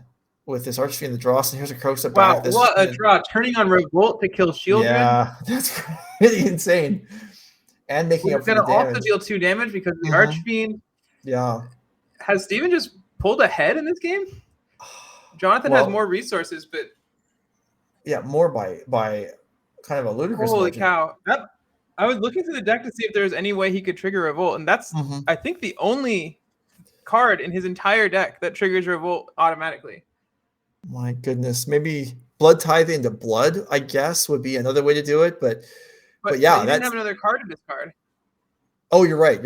with this Archfiend the draw. So here's a Kroxa back. Wow, what a draw. Turning on Revolt to kill Shieldred. Yeah, that's really insane. And making up for the damage. He's going to also deal 2 damage because the Archfiend. Yeah. Has Steven just pulled ahead in this game? Jonathan has more resources, but yeah, more by kind of a ludicrous holy margin. Cow. I was looking through the deck to see if there was any way he could trigger Revolt, and that's I think the only card in his entire deck that triggers Revolt automatically. My goodness. Maybe Blood Tithe into Blood, I guess, would be another way to do it, but yeah, he didn't have another card to discard. Oh, you're right.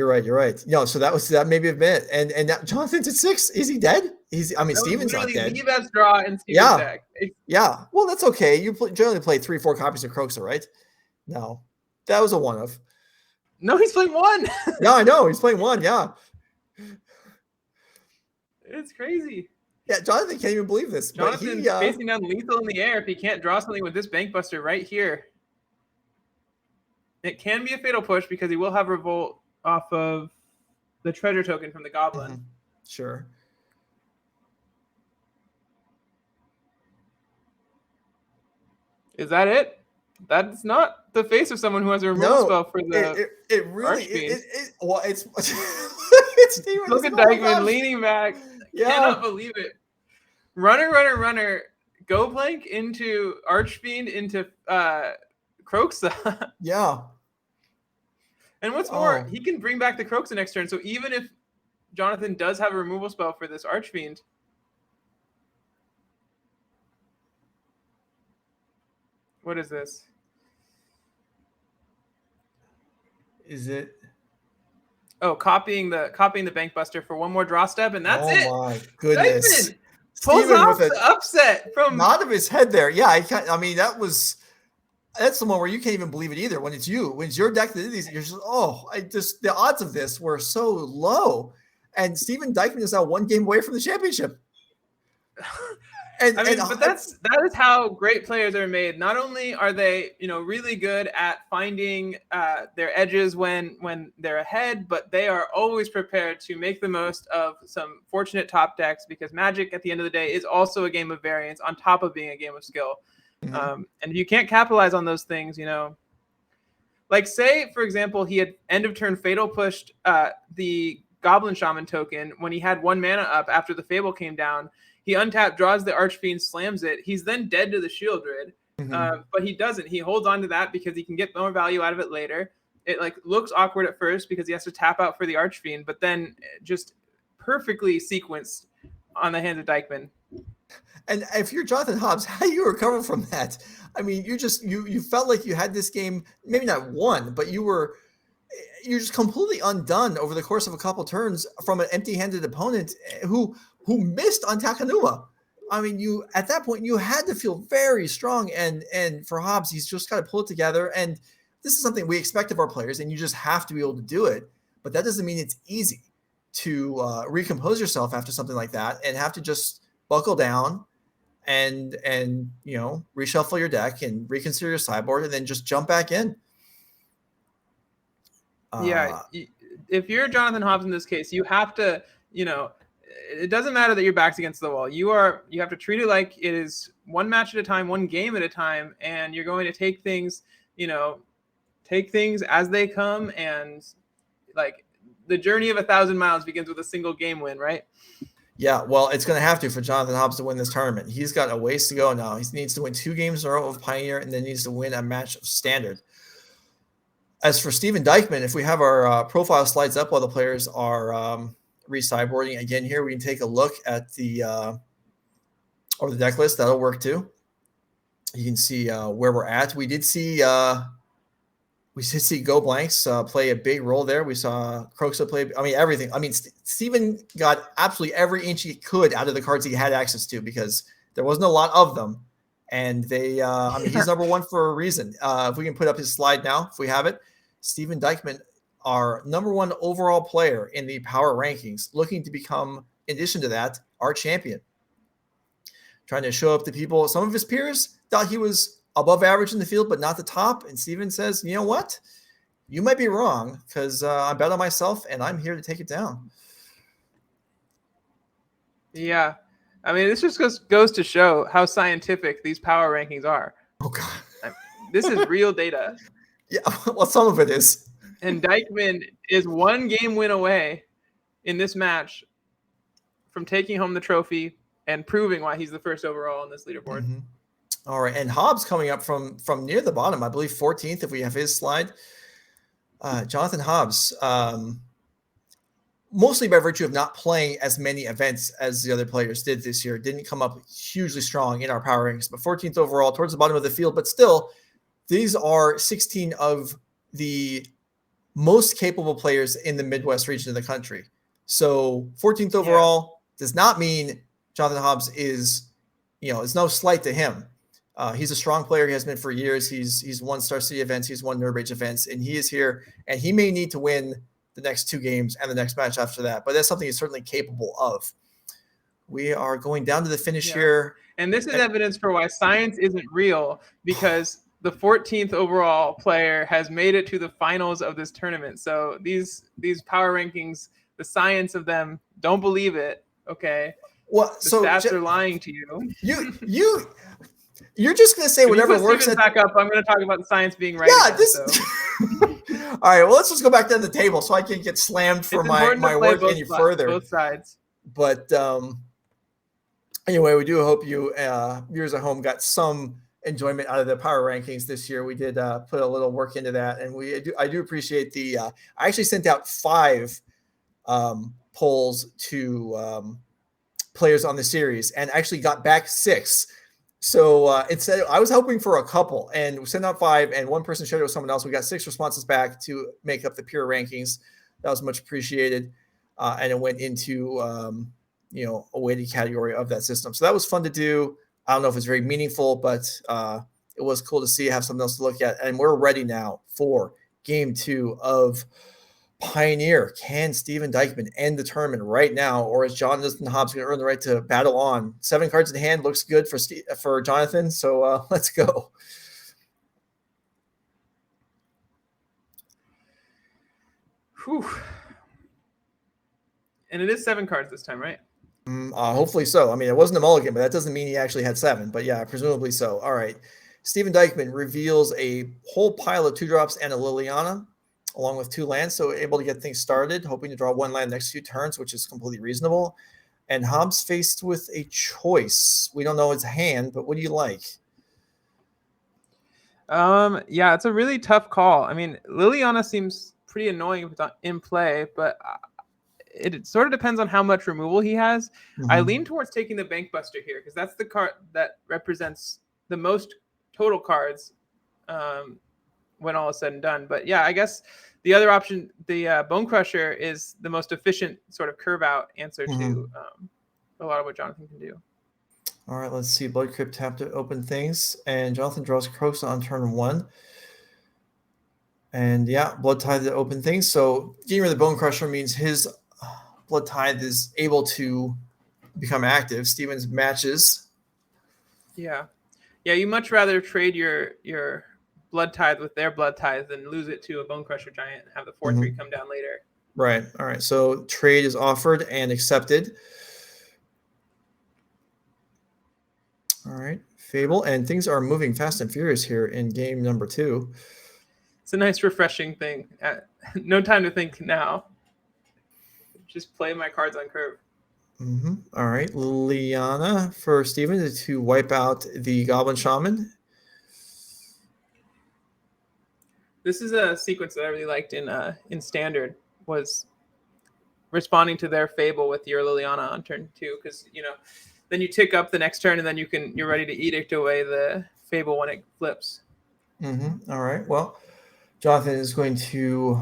No, so that maybe have been it. And now Jonathan's at 6. Is he dead? Steven's not dead. The best draw in Steven's deck. Yeah. Well, that's okay. You generally play 3-4 copies of Kroxa, right? No, that was a one-of. No, he's playing 1. Yeah, I know. He's playing 1. Yeah. It's crazy. Yeah, Jonathan can't even believe this. Jonathan's facing down lethal in the air if he can't draw something with this Bankbuster right here. It can be a fatal push because he will have Revolt off of the treasure token from the Goblin. Sure. Is that it? That's not the face of someone who has a removal spell for the it really it's Steven. Look at Dykman leaning back. Yeah. Cannot believe it. Runner. Go blank into Archfiend into Kroxa. Yeah. And what's more, he can bring back the Kroxa next turn. So even if Jonathan does have a removal spell for this Archfiend, what is this? Is it? Oh, copying the Bankbuster for 1 more draw step, and that's it. Oh my goodness! Dykman pulls off the upset from nod of his head there. Yeah, I mean that's the one where you can't even believe it either. When it's your deck that did these, you're just the odds of this were so low, and Steven Dykman is now 1 game away from the championship. But that is how great players are made. Not only are they, really good at finding their edges when they're ahead, but they are always prepared to make the most of some fortunate top decks, because Magic at the end of the day is also a game of variance on top of being a game of skill. And if you can't capitalize on those things, like say, for example, he had end of turn fatal pushed the Goblin Shaman token when he had 1 mana up after the Fable came down. He untapped, draws the Archfiend, slams it. He's then dead to the Shieldred, but he doesn't. He holds on to that because he can get more value out of it later. It looks awkward at first because he has to tap out for the Archfiend, but then just perfectly sequenced on the hands of Dykman. And if you're Jonathan Hobbs, how do you recover from that? I mean, you felt like you had this game, maybe not won, but you were you're just completely undone over the course of a couple turns from an empty-handed opponent who missed on Takanuma. I mean, you at that point you had to feel very strong, and for Hobbs, he's just got to pull it together. And this is something we expect of our players, and you just have to be able to do it. But that doesn't mean it's easy to recompose yourself after something like that, and have to just buckle down and reshuffle your deck and reconsider your sideboard, and then just jump back in. If you're Jonathan Hobbs in this case, you have to, it doesn't matter that your back's against the wall. You have to treat it like it is one match at a time, one game at a time, and you're going to take things as they come. And like the journey of 1,000 miles begins with a single game win, right? Yeah, well, it's going to have to for Jonathan Hobbs to win this tournament. He's got a ways to go now. He needs to win 2 games in a row of Pioneer, and then needs to win a match of Standard. As for Steven Dykman, if we have our profile slides up while the players are re-sideboarding again here, we can take a look at the deck list. That'll work too. You can see where we're at. We did see Go Blanks play a big role there. We saw Croxa play. I mean, everything. I mean, Steven got absolutely every inch he could out of the cards he had access to, because there wasn't a lot of them. And he's number one for a reason. If we can put up his slide now, if we have it. Steven Dykman, our number 1 overall player in the power rankings, looking to become, in addition to that, our champion. Trying to show up to people. Some of his peers thought he was above average in the field, but not the top. And Steven says, you know what? You might be wrong, because I bet on myself, and I'm here to take it down. Yeah. I mean, this just goes to show how scientific these power rankings are. Oh, God. This is real data. Yeah, well, some of it is. And Dykman is 1 game win away in this match from taking home the trophy and proving why he's the first overall on this leaderboard. Mm-hmm. All right, and Hobbs coming up from near the bottom, I believe 14th, if we have his slide. Jonathan Hobbs, mostly by virtue of not playing as many events as the other players did this year, didn't come up hugely strong in our power rankings, but 14th overall, towards the bottom of the field. But still, these are 16 of the most capable players in the Midwest region of the country. So 14th overall does not mean Jonathan Hobbs is, it's no slight to him. He's a strong player. He has been for years. He's won Star City events. He's won Nerd Rage events, and he is here, and he may need to win the next 2 games and the next match after that, but that's something he's certainly capable of. We are going down to the finish here. And this is evidence for why science isn't real, because the 14th overall player has made it to the finals of this tournament. So these power rankings, the science of them, don't believe it. Okay. Well, the stats are lying to you. You're just going to say whatever works. Back up. I'm going to talk about the science being right. Yeah. All right. Well, let's just go back down the table so I can get slammed for my work any further. Both sides. But anyway, we do hope you viewers at home got some enjoyment out of the power rankings this year. We did put a little work into that, and I do appreciate the. I actually sent out 5 polls to players on the series, and actually got back 6. So instead, I was hoping for a couple, and we sent out 5, and one person shared it with someone else. We got 6 responses back to make up the pure rankings. That was much appreciated, and it went into a weighted category of that system. So that was fun to do. I don't know if it's very meaningful, but it was cool to see, have something else to look at. And we're ready now for game 2 of Pioneer. Can Steven Dykman end the tournament right now, or is Jonathan Hobbs going to earn the right to battle on? 7 cards in hand looks good for Jonathan, so let's go. Whew. And it is 7 cards this time, right? Hopefully so. I mean, it wasn't a mulligan, but that doesn't mean he actually had 7. But yeah, presumably so. All right. Steven Dykman reveals a whole pile of 2-drops and a Liliana, along with 2 lands, so able to get things started, hoping to draw 1 land next few turns, which is completely reasonable. And Hobbs faced with a choice. We don't know his hand, but what do you like? Yeah, it's a really tough call. I mean, Liliana seems pretty annoying if it's in play, but it sort of depends on how much removal he has. Mm-hmm. I lean towards taking the Bankbuster here, because that's the card that represents the most total cards when all is said and done. But yeah, I guess the other option, the Bone Crusher, is the most efficient sort of curve out answer to a lot of what Jonathan can do. All right, let's see. Blood Crypt tap to open things, and Jonathan draws Croaks on turn 1. And yeah, Blood Tithe to open things. So getting rid of the Bone Crusher means his Blood Tithe is able to become active. Steven's matches. Yeah. Yeah, you much rather trade your Blood Tithe with their Blood Tithe than lose it to a Bone Crusher Giant and have the 4/3 come down later. Right. All right. So trade is offered and accepted. All right. Fable. And things are moving fast and furious here in game number 2. It's a nice, refreshing thing. No time to think now. Just play my cards on curve. All right. Liliana for Steven to wipe out the Goblin Shaman. This is a sequence that I really liked in Standard, was responding to their Fable with your Liliana on turn 2, because then you tick up the next turn, and then you're ready to edict away the Fable when it flips. All right. Well, Jonathan is going to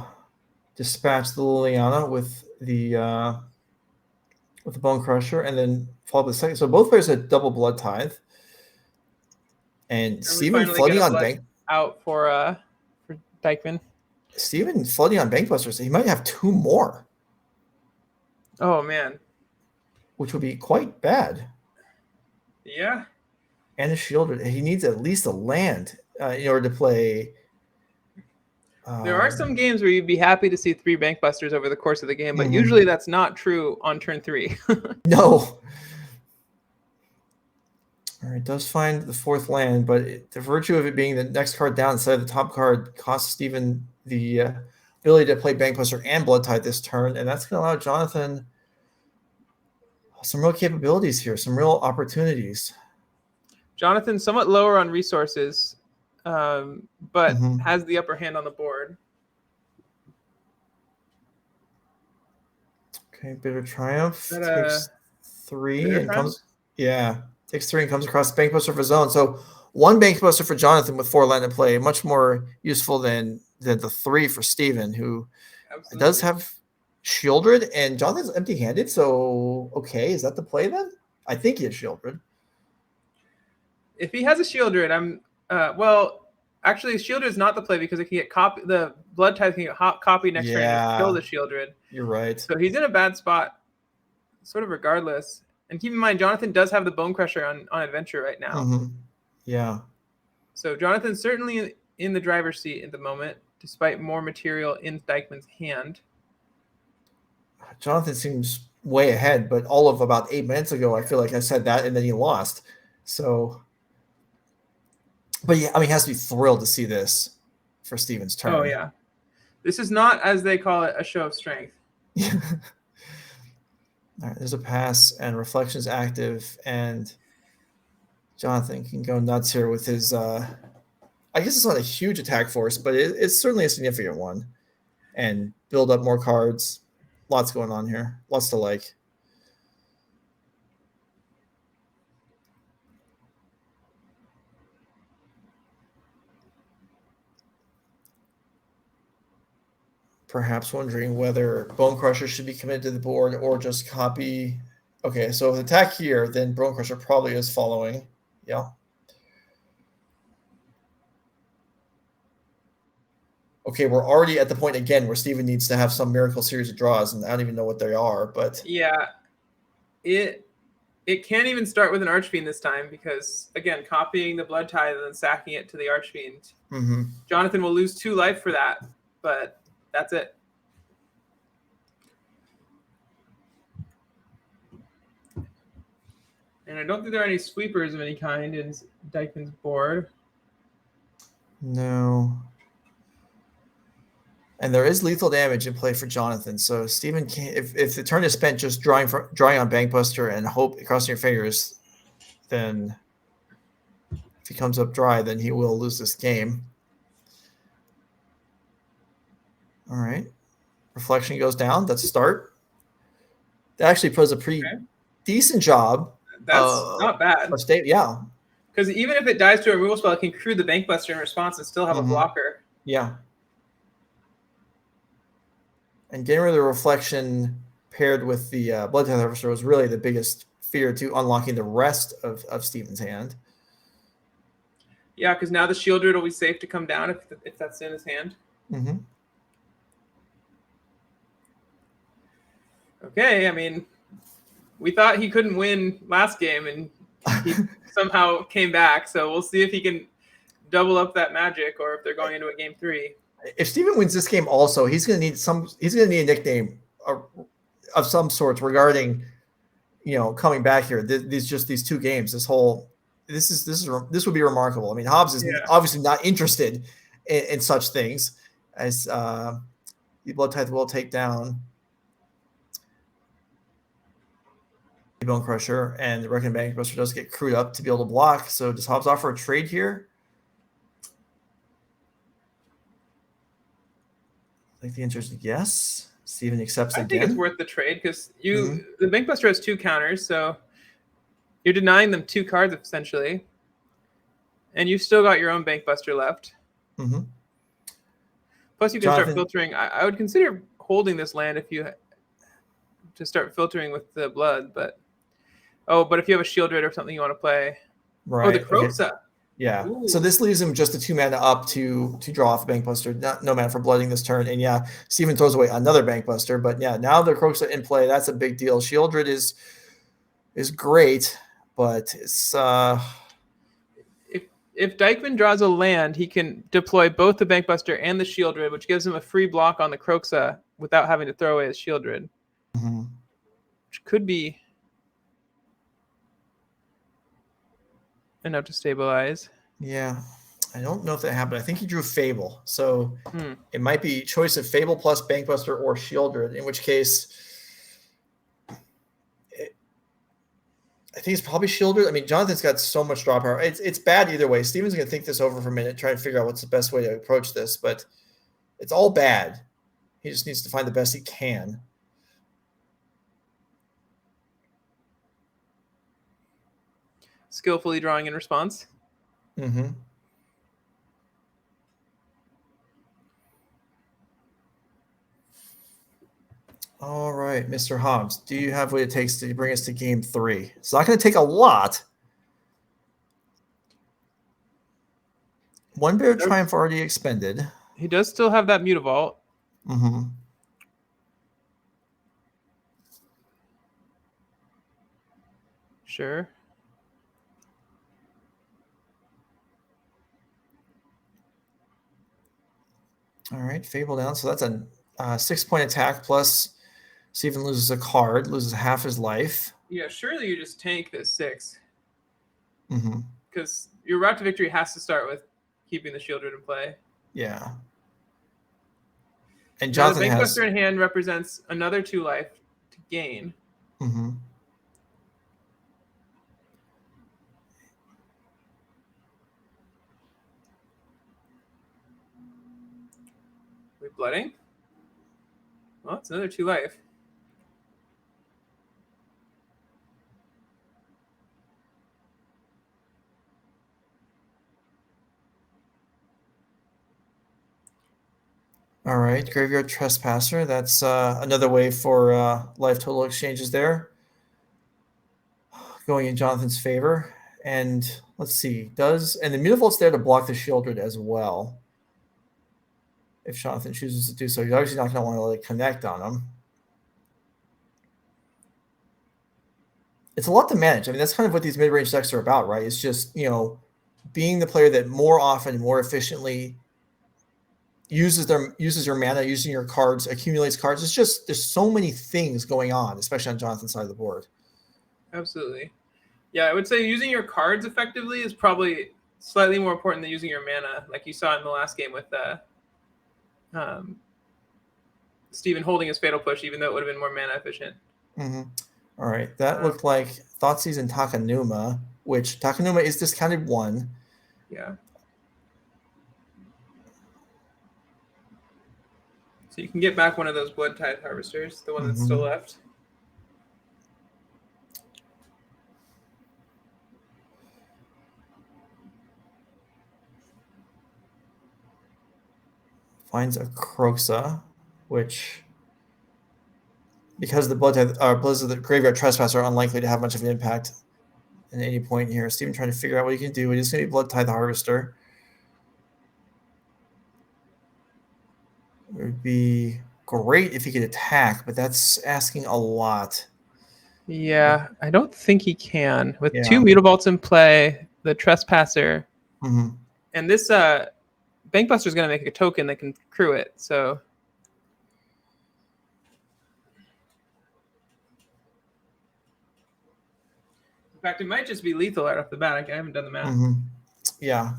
dispatch the Liliana with the Bone Crusher, and then follow up the second. So both players had double Blood Tithe, and Steven flooding on bank out for Dykman. Steven flooding on Bankbusters. He might have 2 more. Oh man, which would be quite bad. Yeah. And a shield. He needs at least a land in order to play. There are some games where you'd be happy to see 3 Bankbusters over the course of the game, but usually that's not true on turn 3. No. All right, does find the 4th land, but the virtue of it being the next card down instead of the top card costs Steven the ability to play Bankbuster and Blood Tithe this turn, and that's going to allow Jonathan some real capabilities here, some real opportunities. Jonathan somewhat lower on resources, but has the upper hand on the board. Okay, Bitter Triumph takes 3 and comes. Yeah, takes 3 and comes across Bankbuster for zone. So 1 Bankbuster for Jonathan with 4 land in play, much more useful than the 3 for Steven, who does have Shieldred, and Jonathan's empty-handed. So okay, is that the play then? I think he has Shieldred. If he has a Shieldred, actually, Shieldred is not the play because it can get the Blood Tithe can get copied next turn and kill the Shieldred. You're right. So he's in a bad spot, sort of regardless. And keep in mind, Jonathan does have the Bone Crusher on Adventure right now. Yeah. So Jonathan's certainly in the driver's seat at the moment, despite more material in Dykman's hand. Jonathan seems way ahead, but all of about 8 minutes ago, I feel like I said that, and then he lost. So, but yeah, I mean, he has to be thrilled to see this for Steven's turn. Oh, yeah. This is not, as they call it, a show of strength. All right, there's a pass, and Reflection's active, and Jonathan can go nuts here with his, I guess it's not a huge attack force, but it's certainly a significant one, and build up more cards. Lots going on here. Lots to like. Perhaps wondering whether Bone Crusher should be committed to the board or just copy. Okay, so if attack here, then Bone Crusher probably is following. Yeah. Okay, we're already at the point again where Steven needs to have some miracle series of draws, and I don't even know what they are, but yeah, it can't even start with an Archfiend this time because, again, copying the Blood Tithe and then sacking it to the Archfiend. Jonathan will lose 2 life for that, but that's it. And I don't think there are any sweepers of any kind in Dykman's board. No. And there is lethal damage in play for Jonathan. So Steven can't, if the turn is spent just drawing on Bankbuster and hope crossing your fingers, then if he comes up dry, then he will lose this game. All right. Reflection goes down. That's a start. That actually does a pretty decent job. That's not bad. Yeah. Because even if it dies to a removal spell, it can crew the Bankbuster in response and still have a blocker. Yeah. And getting rid of the reflection paired with the Blood Tithe Harvester was really the biggest fear to unlocking the rest of Steven's hand. Yeah, because now the Shieldred will be safe to come down if that's in his hand. Mm-hmm. Okay, I mean, we thought he couldn't win last game, and he somehow came back. So we'll see if he can double up that magic, or if they're going into a game 3. If Steven wins this game, also he's going to need a nickname of some sorts regarding, coming back here. These 2 games. This would be remarkable. I mean, Hobbs is obviously not interested in such things as the Blood Tithe will take down the Bone Crusher, and the Reckoning Bank Buster does get crewed up to be able to block. So does Hobbs offer a trade here? I think the answer is yes. Steven accepts again. I think it's worth the trade because the Bankbuster has 2 counters, so you're denying them 2 cards essentially, and you've still got your own Bankbuster left. Mm-hmm. Plus, you can start filtering. I would consider holding this land if you to start filtering with the blood, but if you have a Shieldred or something you want to play, right? Oh, the Kroxa. Okay. Yeah. Ooh. So this leaves him just a 2 mana up to draw off a Bankbuster. No mana for blooding this turn. And yeah, Steven throws away another Bankbuster. But yeah, now the Kroxa in play. That's a big deal. Shieldred is great, but it's if Dykman draws a land, he can deploy both the Bankbuster and the Shieldred, which gives him a free block on the Kroxa without having to throw away his Shieldred. Mm-hmm. Which could be enough to stabilize. Yeah. I don't know if that happened. I think he drew Fable. So it might be choice of Fable plus Bankbuster or Shieldred, in which case I think it's probably Shieldred. I mean, Jonathan's got so much draw power. It's bad either way. Steven's going to think this over for a minute, try and figure out what's the best way to approach this, but it's all bad. He just needs to find the best he can. Skillfully drawing in response. Mm-hmm. All right, Mr. Hobbs, do you have what it takes to bring us to game 3? It's not going to take a lot. One Bear Triumph already expended. He does still have that Mutavault. Mm-hmm. Sure. All right, Fable down. So that's a 6-point attack plus Steven loses a card, loses half his life. Yeah, surely you just tank this 6. Mm-hmm. Because your route to victory has to start with keeping the Shieldred in play. Yeah. And Jonathan now, the Bankbuster in hand represents another 2 life to gain. Mm-hmm. With blooding? Well, it's another 2 life. All right, Graveyard Trespasser. That's another way for life total exchanges there. Going in Jonathan's favor. And let's see, and the Mutavault's there to block the Shieldred as well. If Jonathan chooses to do so, he's obviously not going to want to let it connect on him. It's a lot to manage. I mean, that's kind of what these mid-range decks are about, right? It's just, being the player that more often, more efficiently uses your mana, using your cards, accumulates cards. It's just, there's so many things going on, especially on Jonathan's side of the board. Absolutely. Yeah, I would say using your cards effectively is probably slightly more important than using your mana, like you saw in the last game with Steven holding his Fatal Push, even though it would have been more mana efficient. Mm-hmm. All right, that looked like Thoughtseize and Takenuma, which Takenuma is discounted 1. Yeah. So you can get back one of those Blood Tithe Harvesters, the one that's still left. Finds a Kroxa, which, because the Bloods of the Graveyard Trespasser are unlikely to have much of an impact at any point here. Steven trying to figure out what he can do. He's going to be Blood Tithe Harvester. It would be great if he could attack, but that's asking a lot. Yeah, I don't think he can. With 2 Mutavaults in play, the Trespasser, and this Bankbuster is going to make a token that can crew it. So in fact, it might just be lethal right off the bat. I haven't done the math. Yeah.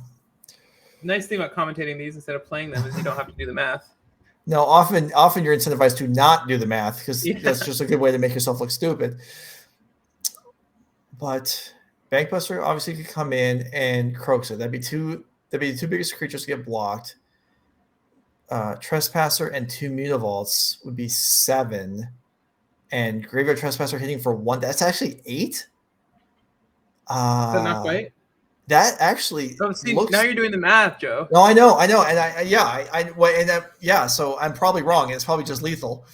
Nice thing about commentating these instead of playing them is you don't have to do the math. No, often you're incentivized to not do the math because that's just a good way to make yourself look stupid. But Bankbuster obviously could come in and Kroxa. That'd be the two biggest creatures to get blocked. Trespasser and 2 Mutavaults would be 7. And Graveyard Trespasser hitting for 1. That's actually 8. Is that not quite? That actually looks... Now you're doing the math, Joe. No, I know, and so I'm probably wrong. It's probably just lethal.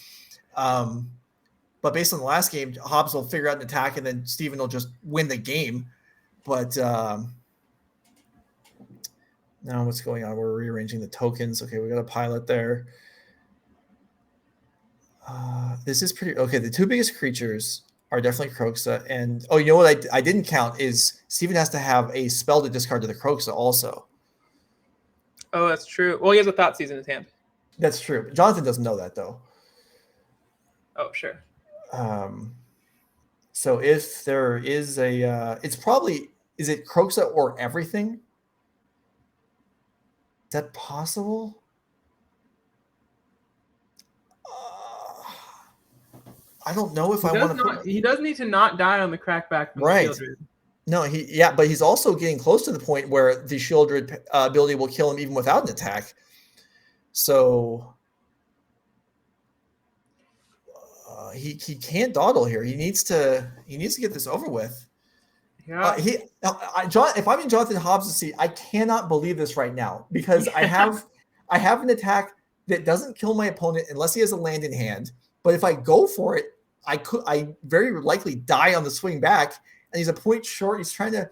But based on the last game, Hobbs will figure out an attack, and then Steven will just win the game. But now what's going on? We're rearranging the tokens. Okay, we got a pilot there. This is pretty okay. The 2 biggest creatures are definitely Kroxa. And you know what I didn't count is Steven has to have a spell to discard to the Kroxa also. Oh, that's true. Well, he has a Thoughtseize in his hand. That's true. Jonathan doesn't know that though. Oh, sure. So if there is it's probably, is it Kroxa or everything? Is that possible? I don't know if I want to. He does need to not die on the crackback. Right. No, but he's also getting close to the point where the Shieldred ability will kill him even without an attack. So he can't dawdle here. He needs to get this over with. Yeah. If I'm in Jonathan Hobbs' seat, I cannot believe this right now because I have an attack that doesn't kill my opponent unless he has a land in hand. But if I go for it, I very likely die on the swing back, and he's a point short. He's trying to.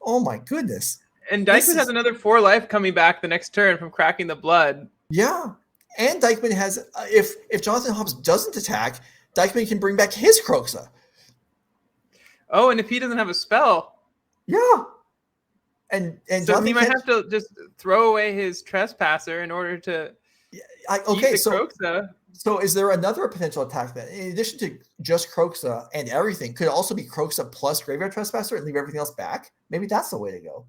Oh my goodness! And Dykman has another 4 life coming back the next turn from cracking the blood. Yeah, and Dykman has. If Jonathan Hobbs doesn't attack, Dykman can bring back his Kroxa. Oh, and if he doesn't have a spell, yeah, and so Jonathan he might have to just throw away his Trespasser in order to. Kroxa. So is there another potential attack then? In addition to just Kroxa and everything, could it also be Kroxa plus Graveyard Trespasser and leave everything else back? Maybe that's the way to go.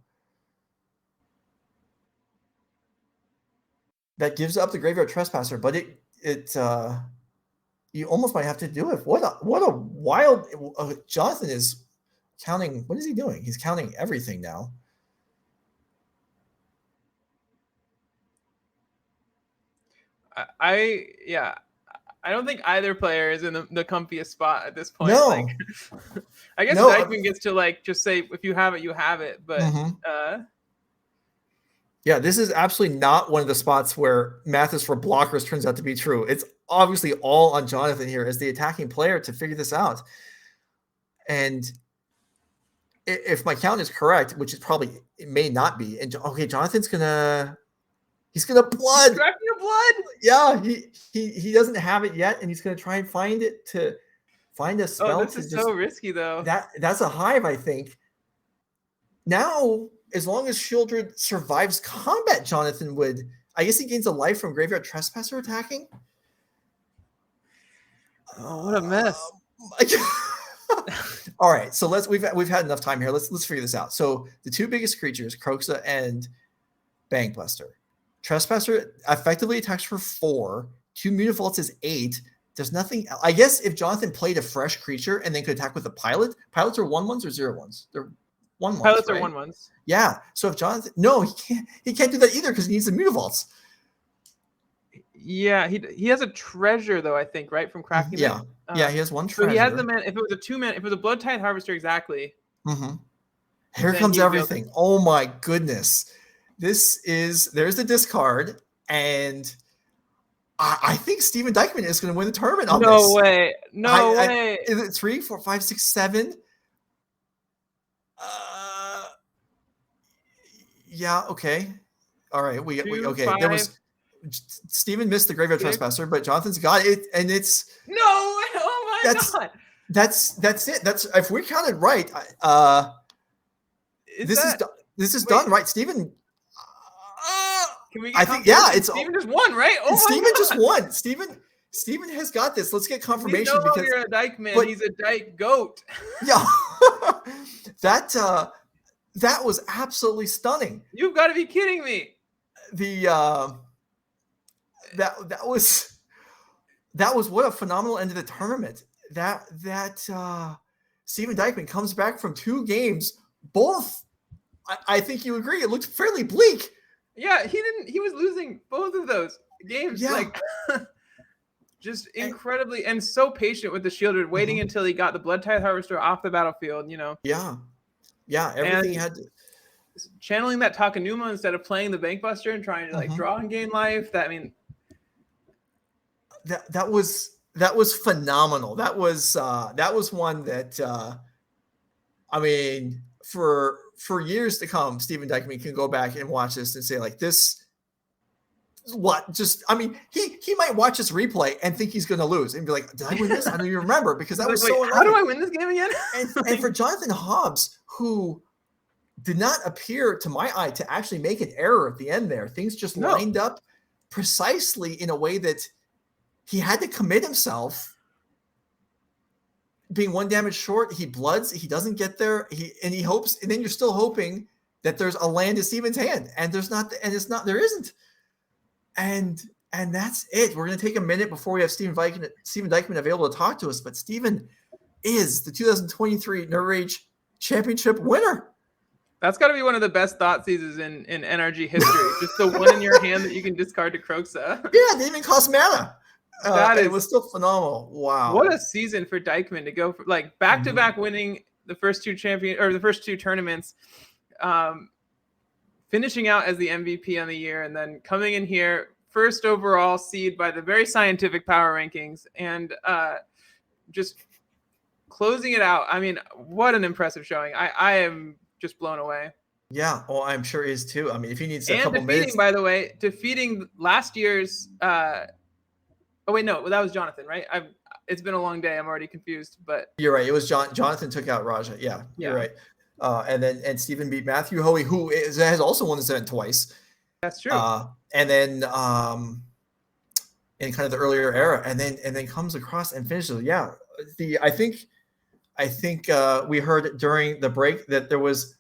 That gives up the Graveyard Trespasser, but you almost might have to do it. What a wild Jonathan is counting. What is he doing? He's counting everything now. I don't think either player is in the comfiest spot at this point. No. I guess Dykman gets to just say, if you have it, you have it. But yeah, this is absolutely not one of the spots where math is for blockers turns out to be true. It's obviously all on Jonathan here as the attacking player to figure this out. And if my count is correct, which it may not be. And Jonathan's he's gonna blood. He's cracking your blood. Yeah, he doesn't have it yet, and he's gonna try and find a spell. Oh, this is so risky though. That's a hive, I think. Now, as long as Shieldred survives combat, Jonathan would. I guess he gains a life from Graveyard Trespasser attacking. Oh, what a mess! All right, so we've had enough time here. Let's figure this out. So the 2 biggest creatures, Kroxa and Bankbuster. Trespasser effectively attacks for 4. 2 Mutavaults is 8. There's nothing. I guess if Jonathan played a fresh creature and then could attack with a pilot, pilots are 1/1s or 0/1s. They're 1/1s. Pilots right? are 1/1s. Yeah. So if Jonathan, no, he can't do that either because he needs the Mutavaults. Yeah, he has a treasure though. I think right from cracking. Yeah, yeah, he has 1 treasure. So he has the man. If it was a 2-man, if it was a Blood Tithe Harvester, exactly. Here comes everything. Oh my goodness. There's the discard. And I think Steven Dykman is going to win the tournament on this. No way. No way. Is it 3, 4, 5, 6, 7? Yeah, okay. All right. We okay. 5. There was Steven missed the Graveyard Trespasser, but Jonathan's got it, and it's no. Oh my god. That's it. That's if we counted right. This is done right, Steven. Can we get it's Steven just won, right? Oh Steven just won. Steven has got this. Let's get confirmation. He's no longer a Dykman. He's a Dyke goat. Yeah. That was absolutely stunning. You've got to be kidding me. That was what a phenomenal end of the tournament. That Steven Dykman comes back from 2 games. Both, I think you agree, it looked fairly bleak. Yeah, he was losing both of those games. Yeah. Like just incredibly and so patient with the Shieldred, waiting until he got the Blood Tithe Harvester off the battlefield, Yeah, everything had to channeling that Takanuma instead of playing the Bankbuster and trying to draw and gain life. That was phenomenal. That was one that for years to come, Steven Dykman can go back and watch this and say like this. He might watch this replay and think he's going to lose and be like, "Did I win this? I don't even remember," because that was so. How do I win this game again? and for Jonathan Hobbs, who did not appear, to my eye, to actually make an error at the end there. Things just lined up precisely in a way that he had to commit himself. Being 1 damage short, he bloods. He doesn't get there. He hopes, and then you're still hoping that there's a land in Steven's hand, and there's not, and it's not. There isn't. And that's it. We're going to take a minute before we have Steven Dykman available to talk to us. But Steven is the 2023 NRG Championship winner. That's got to be one of the best thought seizes in NRG history. Just the one in your hand that you can discard to Kroxa. Yeah, it didn't even cost mana. It was still phenomenal. Wow. What a season for Dykman to go for, like, back-to-back winning the first 2 tournaments, finishing out as the MVP on the year, and then coming in here first overall seed by the very scientific power rankings, and just closing it out. I mean, what an impressive showing. I am just blown away. Yeah, well, I'm sure he is too. I mean, if he needs a couple minutes. By the way, defeating last year's oh wait, no, that was Jonathan, right? It's been a long day. I'm already confused, but you're right. It was Jonathan took out Raja. Yeah, you're right. And Steven beat Matthew Hoey, who has also won this event twice. That's true. And then in kind of the earlier era, and then comes across and finishes. Yeah, I think we heard during the break that there was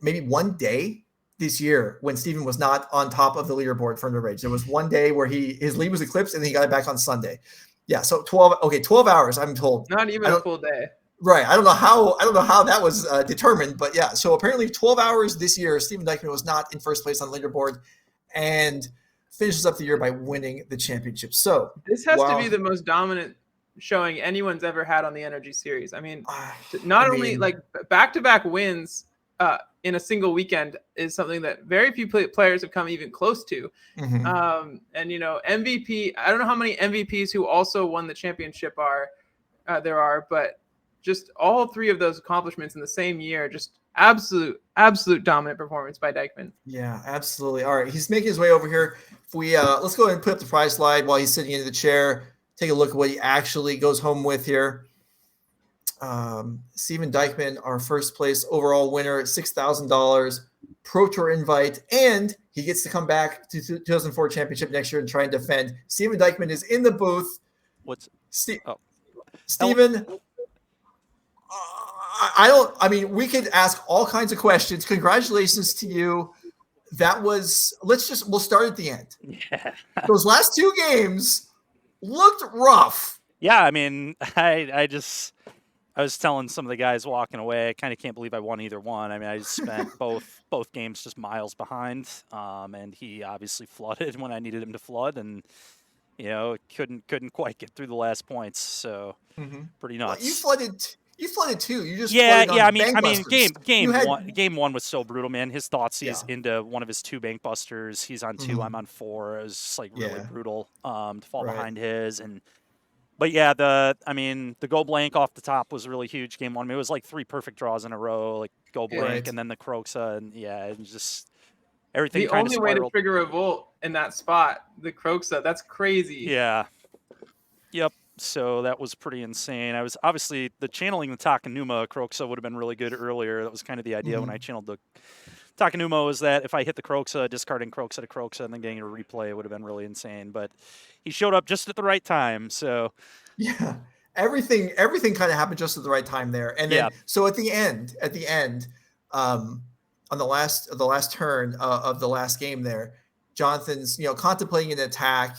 maybe one day this year when Steven was not on top of the leaderboard for NRG. There was one day where his lead was eclipsed, and then he got it back on Sunday. Yeah, so 12 hours, I'm told. Not even a full day. Right. I don't know how that was determined, but yeah. So apparently 12 hours this year, Steven Dykman was not in first place on the leaderboard and finishes up the year by winning the championship. So this has to be the most dominant showing anyone's ever had on the NRG series. I mean, only like back-to-back wins in a single weekend is something that very few players have come even close to. And, MVP, I don't know how many MVPs who also won the championship there are, but just all 3 of those accomplishments in the same year, just absolute dominant performance by Dykman. Yeah, absolutely. All right, he's making his way over here. If we let's go ahead and put up the prize slide while he's sitting in the chair. Take a look at what he actually goes home with here. Steven Dykman, our first place overall winner, $6,000 Pro Tour invite, and he gets to come back to 2004 championship next year and try and defend. Steven Dykman is in the booth. Steven. We could ask all kinds of questions. Congratulations to you. We'll start at the end. Yeah. Those last 2 games looked rough. Yeah. I mean, I was telling some of the guys walking away, I kind of can't believe I won either one. I mean, I just spent both games just miles behind. And he obviously flooded when I needed him to flood, and couldn't quite get through the last points. So pretty nuts. Well, You flooded too. You just yeah. flooded on I mean, bank game one was so brutal, man. His thoughts, he's Yeah. into one of his 2 bank busters. He's on 2. I'm on 4. It was just like really brutal to fall behind his. But yeah, the go blank off the top was really huge. Game one, I mean, it was like 3 perfect draws in a row, like go blank, and then the Croxa, and it was just everything. The only way to trigger revolt in that spot, the Croxa, that's crazy. Yeah. Yep. So that was pretty insane. I was obviously the channeling the Takenuma Croxa would have been really good earlier. That was kind of the idea when I channeled the Takenuma, was that if I hit the Croxa, discarding Croxa to Croxa and then getting a replay would have been really insane. But he showed up just at the right time. So yeah, everything kind of happened just at the right time there. And then so at the end, on the last turn of the last game there, Jonathan's contemplating an attack.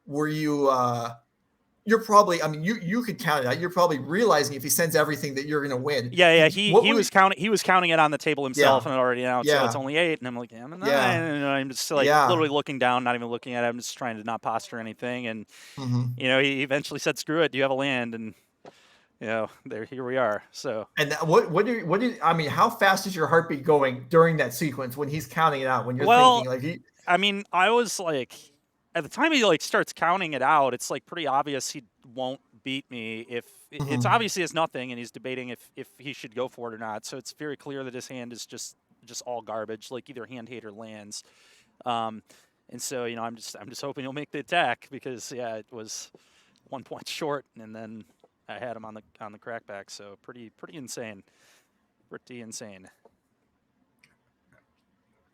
Were you? You're probably, I mean, you could count it out. You're probably realizing if he sends everything that you're going to win. Yeah. He was counting it on the table himself and it already announced. So it's only 8, and I'm like, I'm 9. And I'm just like literally looking down, not even looking at it. I'm just trying to not posture anything. And he eventually said, "Screw it. Do you have a land?" And here we are. So and what did I mean? How fast is your heartbeat going during that sequence when he's counting it out? When you're thinking like, I mean, I was like, at the time he like starts counting it out, it's like pretty obvious he won't beat me. If it's obviously has nothing, and he's debating if he should go for it or not. So it's very clear that his hand is just all garbage, like either hand hate or lands. And so I'm just hoping he'll make the attack, because it was 1 point short, and then I had him on the crackback. So pretty insane. Pretty insane.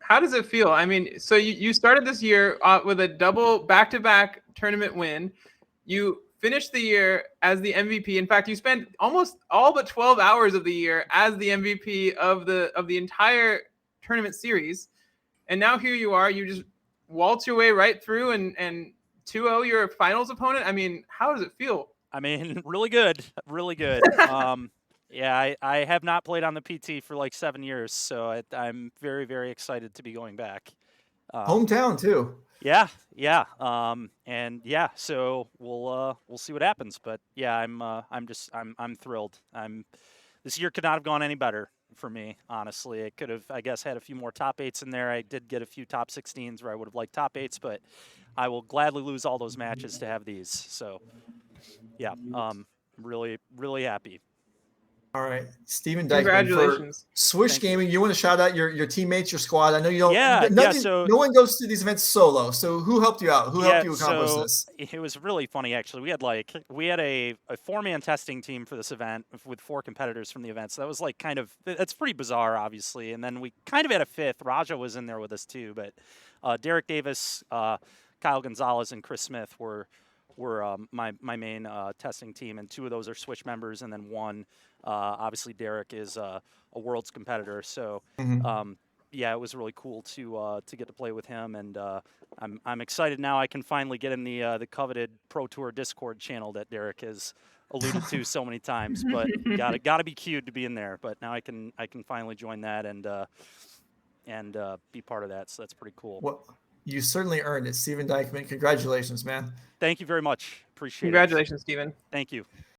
How does it feel? I mean, so you started this year with a double back-to-back tournament win. You finished the year as the MVP. In fact, you spent almost all but 12 hours of the year as the MVP of the entire tournament series. And now here you are. You just waltz your way right through and 2-0 your finals opponent. I mean, how does it feel? I mean, really good. Really good. Yeah, I have not played on the PT for like 7 years, so I'm very, very excited to be going back. Hometown too. Yeah. So we'll see what happens, but yeah, I'm thrilled. This year could not have gone any better for me, honestly. It could have, I guess, had a few more top 8s in there. I did get a few top 16s where I would have liked top 8s, but I will gladly lose all those matches to have these. So yeah, really, really happy. All right, Steven Dykman. Congratulations. For Swish Gaming, you want to shout out your teammates, your squad? I know you don't. So no one goes to these events solo. So who helped you out? Who helped you accomplish this? It was really funny, actually. We had a 4-man testing team for this event with 4 competitors from the event. So that was like that's pretty bizarre, obviously. And then we kind of had a 5th. Raja was in there with us too, but Derek Davis, Kyle Gonzalez, and Chris Smith were my main testing team, and 2 of those are Switch members, and then 1. Obviously, Derek is a Worlds competitor, so it was really cool to get to play with him, and I'm excited now. I can finally get in the coveted Pro Tour Discord channel that Derek has alluded to so many times. But gotta be queued to be in there. But now I can finally join that and be part of that. So that's pretty cool. Well, you certainly earned it, Steven Dykman. Congratulations, man. Thank you very much. Appreciate it. Congratulations, Steven. Thank you.